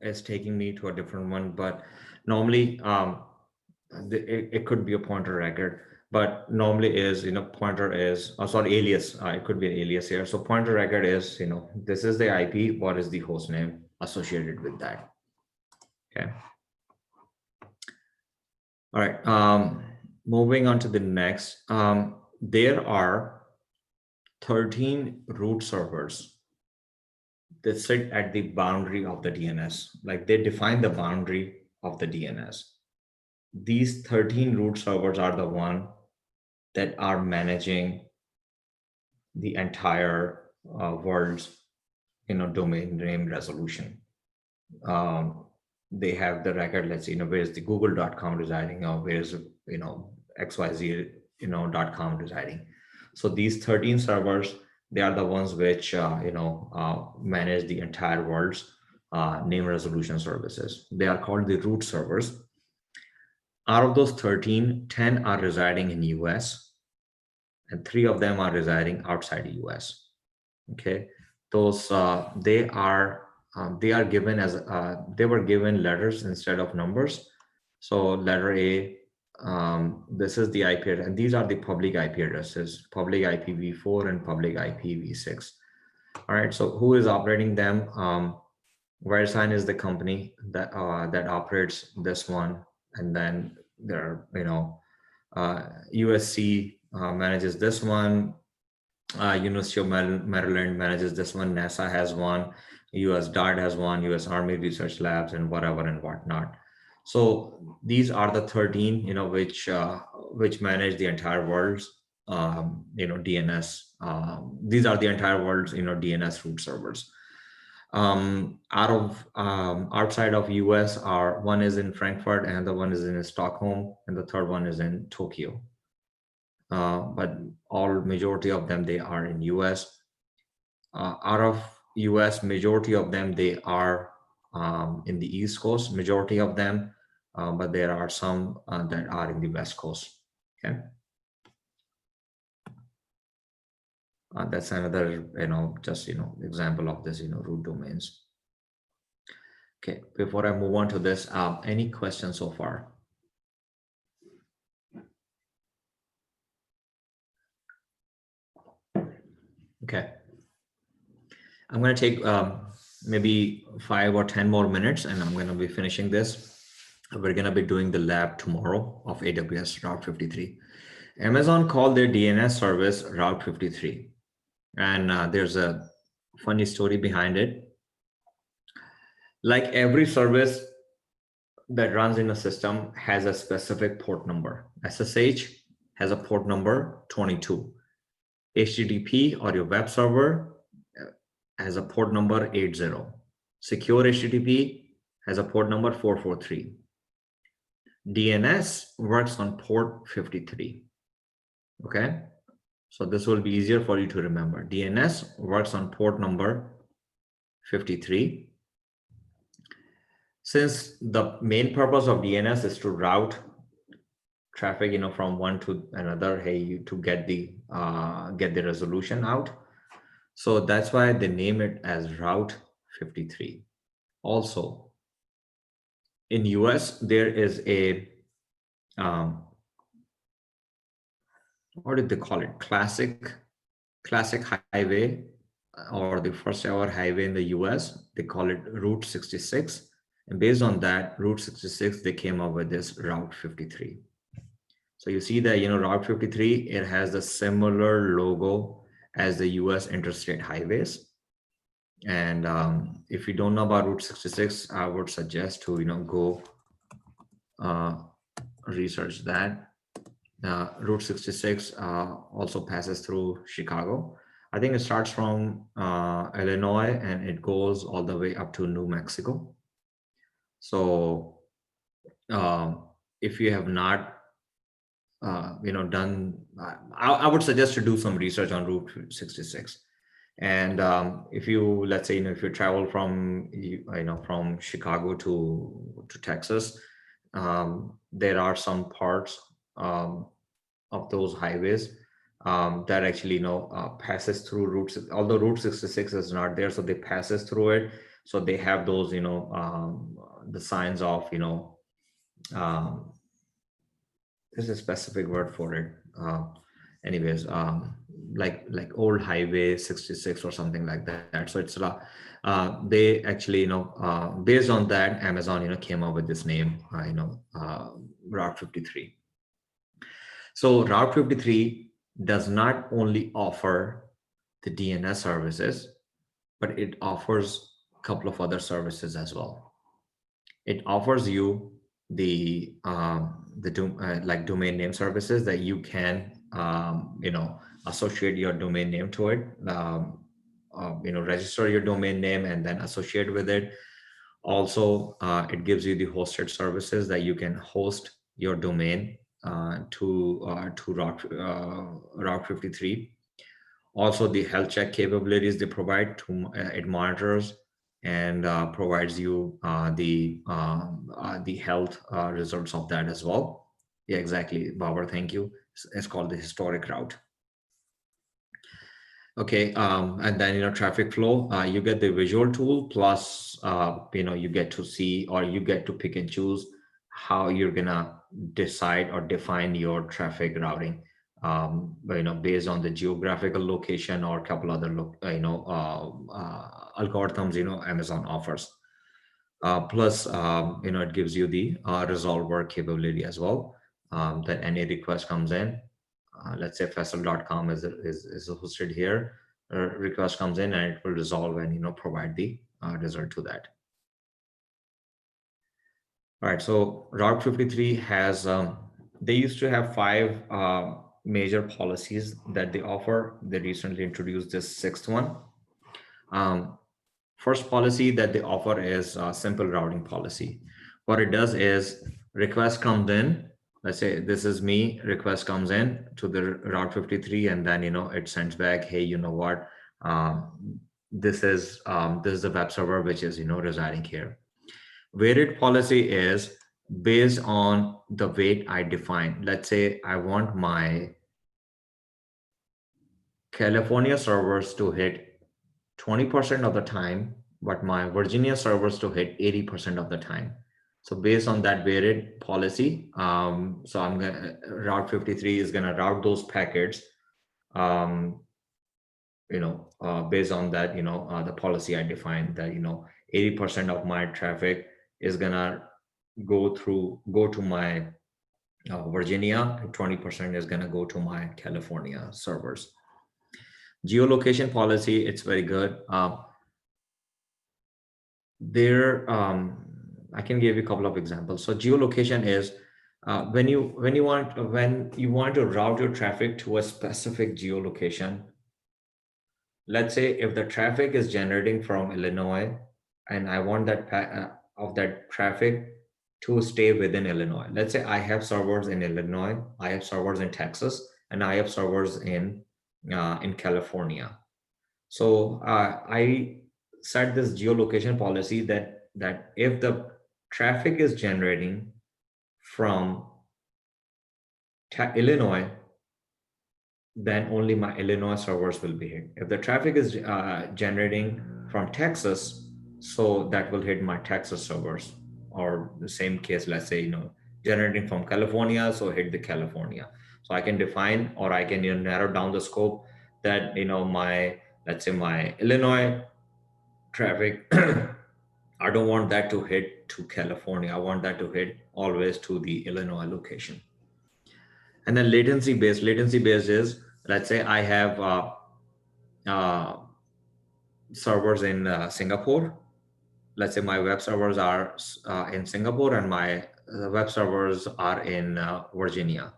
it's taking me to a different one, but normally it could be a pointer record, but normally is pointer is alias. It could be an alias here. So pointer record is this is the IP. What is the host name associated with that? Okay. All right. Moving on to the next. There are 13 root servers. They sit at the boundary of the DNS, like they define the boundary of the DNS. These 13 root servers are the one that are managing the entire world's domain name resolution. They have the record. Let's see, where's the google.com residing, or where's xyz .com residing. So these 13 servers, they are the ones which manage the entire world's name resolution services. They are called the root servers. Out of those 13, 10 are residing in US, and 3 of them are residing outside the US. Okay, those they are given as they were given letters instead of numbers. So letter A, this is the IP address, and these are the public IP addresses: public IPv4 and public IPv6. All right. So who is operating them? VeriSign is the company that operates this one, and then there are USC manages this one. University of Maryland manages this one. NASA has one. US DART has one. US Army Research Labs and whatever and whatnot. So these are the 13, which manage the entire world's, DNS. These are the entire world's, DNS root servers. Outside of US one is in Frankfurt, and the one is in Stockholm, and the third one is in Tokyo. But majority of them, they are in US. Out of US, majority of them, they are in the East Coast, majority of them, but there are some that are in the West Coast. Okay. That's another, example of this, root domains. Okay, before I move on to this, any questions so far? Okay. I'm going to take maybe 5 or 10 more minutes, and I'm going to be finishing this. We're going to be doing the lab tomorrow of AWS Route 53. Amazon called their DNS service Route 53. And there's a funny story behind it. Like every service that runs in a system has a specific port number. SSH has a port number 22. HTTP, or your web server, has a port number 80. Secure HTTP has a port number 443. DNS works on port 53. Okay, so this will be easier for you to remember. DNS works on port number 53. Since the main purpose of DNS is to route traffic, from one to another, to get the resolution out. So that's why they name it as Route 53. Also, in US, there is a um, what did they call it? Classic highway, or the first ever highway in the US. They call it Route 66. And based on that, Route 66, they came up with this Route 53. So you see that, Route 53, it has a similar logo as the US interstate highways. And if you don't know about Route 66, I would suggest to, go research that. Route 66 also passes through Chicago. I think it starts from Illinois and it goes all the way up to New Mexico. So if you have not, done, I would suggest to do some research on Route 66. And if you, let's say, if you travel from, from Chicago to Texas, there are some parts of those highways that actually passes through routes, although Route 66 is not there, so they passes through it. So they have those the signs of there's a specific word for it, anyways, like old highway 66 or something like that. So it's a lot, they actually based on that, Amazon came up with this name, Route 53. So Route 53 does not only offer the DNS services, but it offers a couple of other services as well. It offers you the like domain name services that you can associate your domain name to it, register your domain name and then associate with it. Also, it gives you the hosted services that you can host your domain to Route 53. Also, the health check capabilities they provide to it monitors and provides you the health results of that as well. Yeah, exactly, Babar. Thank you. It's called the historic route. Okay, and then traffic flow. You get the visual tool plus you get to see, or you get to pick and choose how you're gonna decide or define your traffic routing. Based on the geographical location or a couple other algorithms Amazon offers. Plus, it gives you the resolver capability as well. That any request comes in, let's say Faisal.com is hosted here. Request comes in and it will resolve and provide the result to that. All right. So Route 53 has they used to have 5 major policies that they offer. They recently introduced this 6th one. First policy that they offer is simple routing policy. What it does is request comes in. Let's say this is me, request comes in to the Route 53 and then it sends back, hey, you know what, this is the web server which is residing here. Weighted policy is based on the weight I define. Let's say I want my California servers to hit 20% of the time, but my Virginia servers to hit 80% of the time. So based on that weighted policy, so I'm gonna Route 53 is gonna route those packets, based on that, the policy I defined that 80% of my traffic is gonna go to my Virginia, and 20% is gonna go to my California servers. Geolocation policy, it's very good. I can give you a couple of examples. So geolocation is when you want to route your traffic to a specific geolocation. Let's say if the traffic is generating from Illinois, and I want that traffic to stay within Illinois. Let's say I have servers in Illinois, I have servers in Texas, and I have servers in California. So I set this geolocation policy that if the traffic is generating from Illinois, then only my Illinois servers will be hit. If the traffic is generating from Texas, so that will hit my Texas servers. Or the same case, let's say, generating from California, so hit the California. So I can define, or I can narrow down the scope that, let's say my Illinois traffic, I don't want that to hit to California. I want that to hit always to the Illinois location. And then latency based is, let's say I have uh, servers in Singapore. Let's say my web servers are in Singapore and my web servers are in Virginia.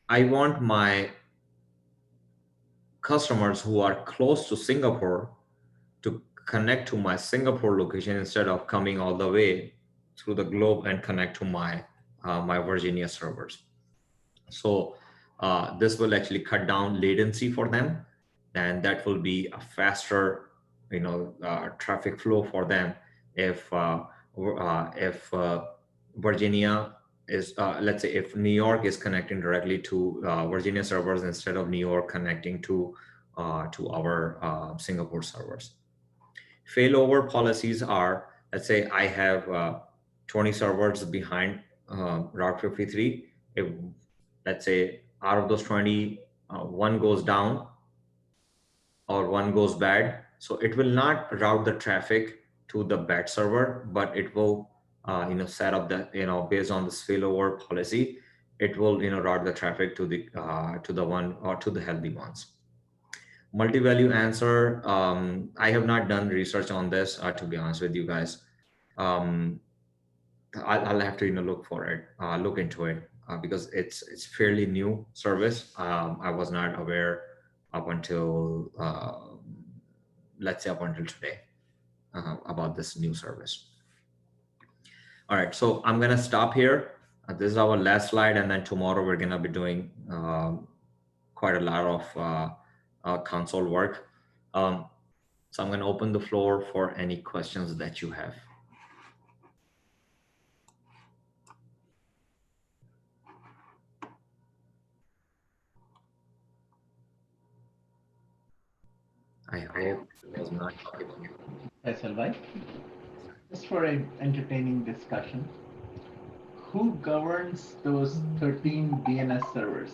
I want my customers who are close to Singapore to connect to my Singapore location instead of coming all the way through the globe and connect to my my Virginia servers. So this will actually cut down latency for them, and that will be a faster, traffic flow for them if Virginia is, let's say, if New York is connecting directly to Virginia servers instead of New York connecting to our Singapore servers. Failover policies are, let's say I have 20 servers behind Route 53. If, let's say, out of those 20, one goes down or one goes bad, so it will not route the traffic to the bad server, but it will, set up that, based on this failover policy, it will, route the traffic to the one or to the healthy ones. Multi-value answer, I have not done research on this, to be honest with you guys. I'll have to look into it, because it's fairly new service. I was not aware up until let's say up until today about this new service. All right, so I'm gonna stop here. This is our last slide, and then tomorrow we're gonna be doing quite a lot of console work. So I'm gonna open the floor for any questions that you have. I hope it was not talking. Faisal bhai, just for an entertaining discussion, who governs those 13 DNS servers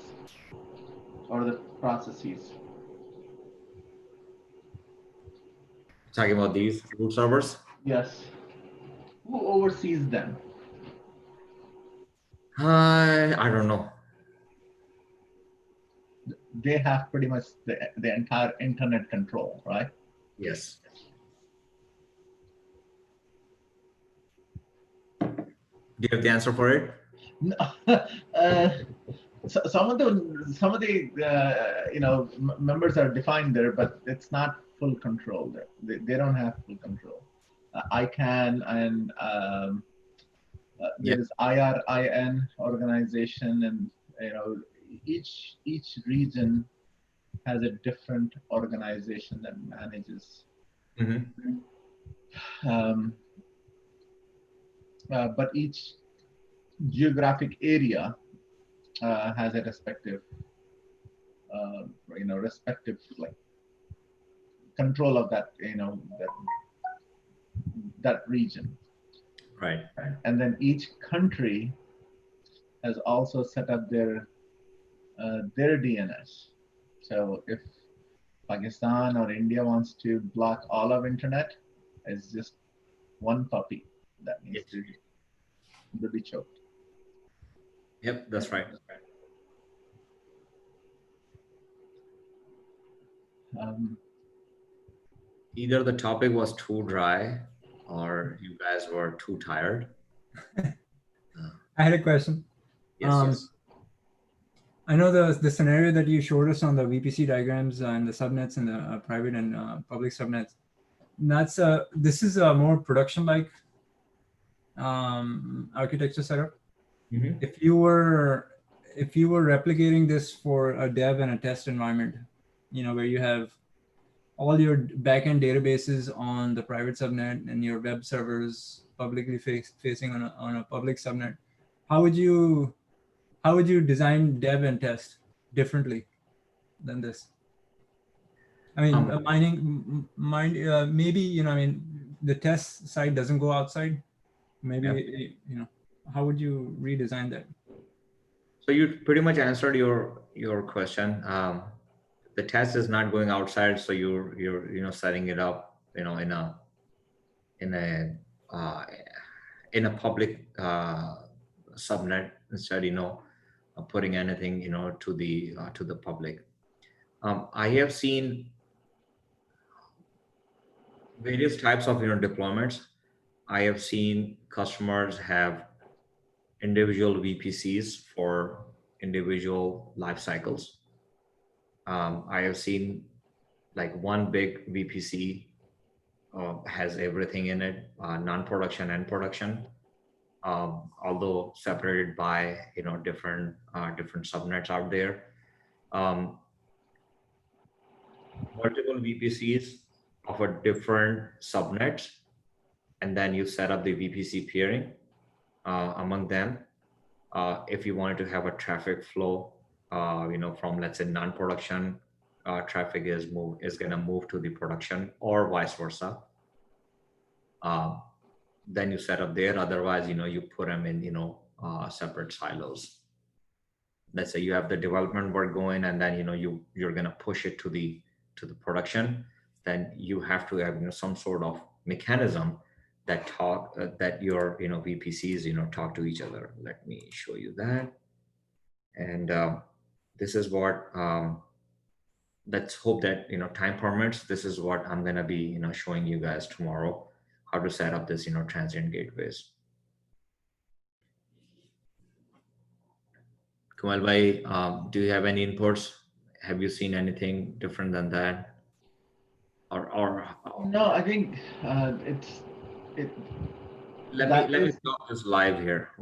or the processes? Talking about these root servers? Yes. Who oversees them? I don't know. They have pretty much the entire internet control, right? Yes. Do you have the answer for it? No, so some of the members are defined there, but it's not full control there. They don't have full control. ICANN and there is IRIN organization, and each region has a different organization that manages. Mm-hmm. But each geographic area has a respective, respective like control of that, that region. Right. And then each country has also set up their DNS. So if Pakistan or India wants to block all of internet, it's just one puppy that needs to be choked. Yep, that's right. Either the topic was too dry or you guys were too tired. I had a question. Yes. I know the scenario that you showed us on the VPC diagrams and the subnets and the private and public subnets. That's this is a more production-like architecture setup. Mm-hmm. If you were replicating this for a dev and a test environment, where you have all your backend databases on the private subnet and your web servers publicly facing on a public subnet, how would you how would you design dev and test differently than this? I mean, maybe, I mean, the test side doesn't go outside. Maybe, how would you redesign that? So you pretty much answered your question. The test is not going outside, so you're setting it up, in in a uh, in a public subnet instead, putting anything, to the public. I have seen various types of deployments. I have seen customers have individual VPCs for individual life cycles. I have seen like one big VPC has everything in it, non-production and production, although separated by different subnets out there. Um, Multiple VPCs of a different subnets, and then you set up the VPC peering among them. If you wanted to have a traffic flow, from, let's say, non-production traffic is going to move to the production, or vice versa. Then you set up there. Otherwise, you put them in separate silos. Let's say you have the development work going, and then you're going to push it to the production. Then you have to have some sort of mechanism that that your VPCs talk to each other. Let me show you that. And this is what, let's hope that time permits. This is what I'm going to be showing you guys tomorrow, how to set up this transient gateways. Kamal bhai, do you have any inputs? Have you seen anything different than that? Or No, I think let me stop this live here.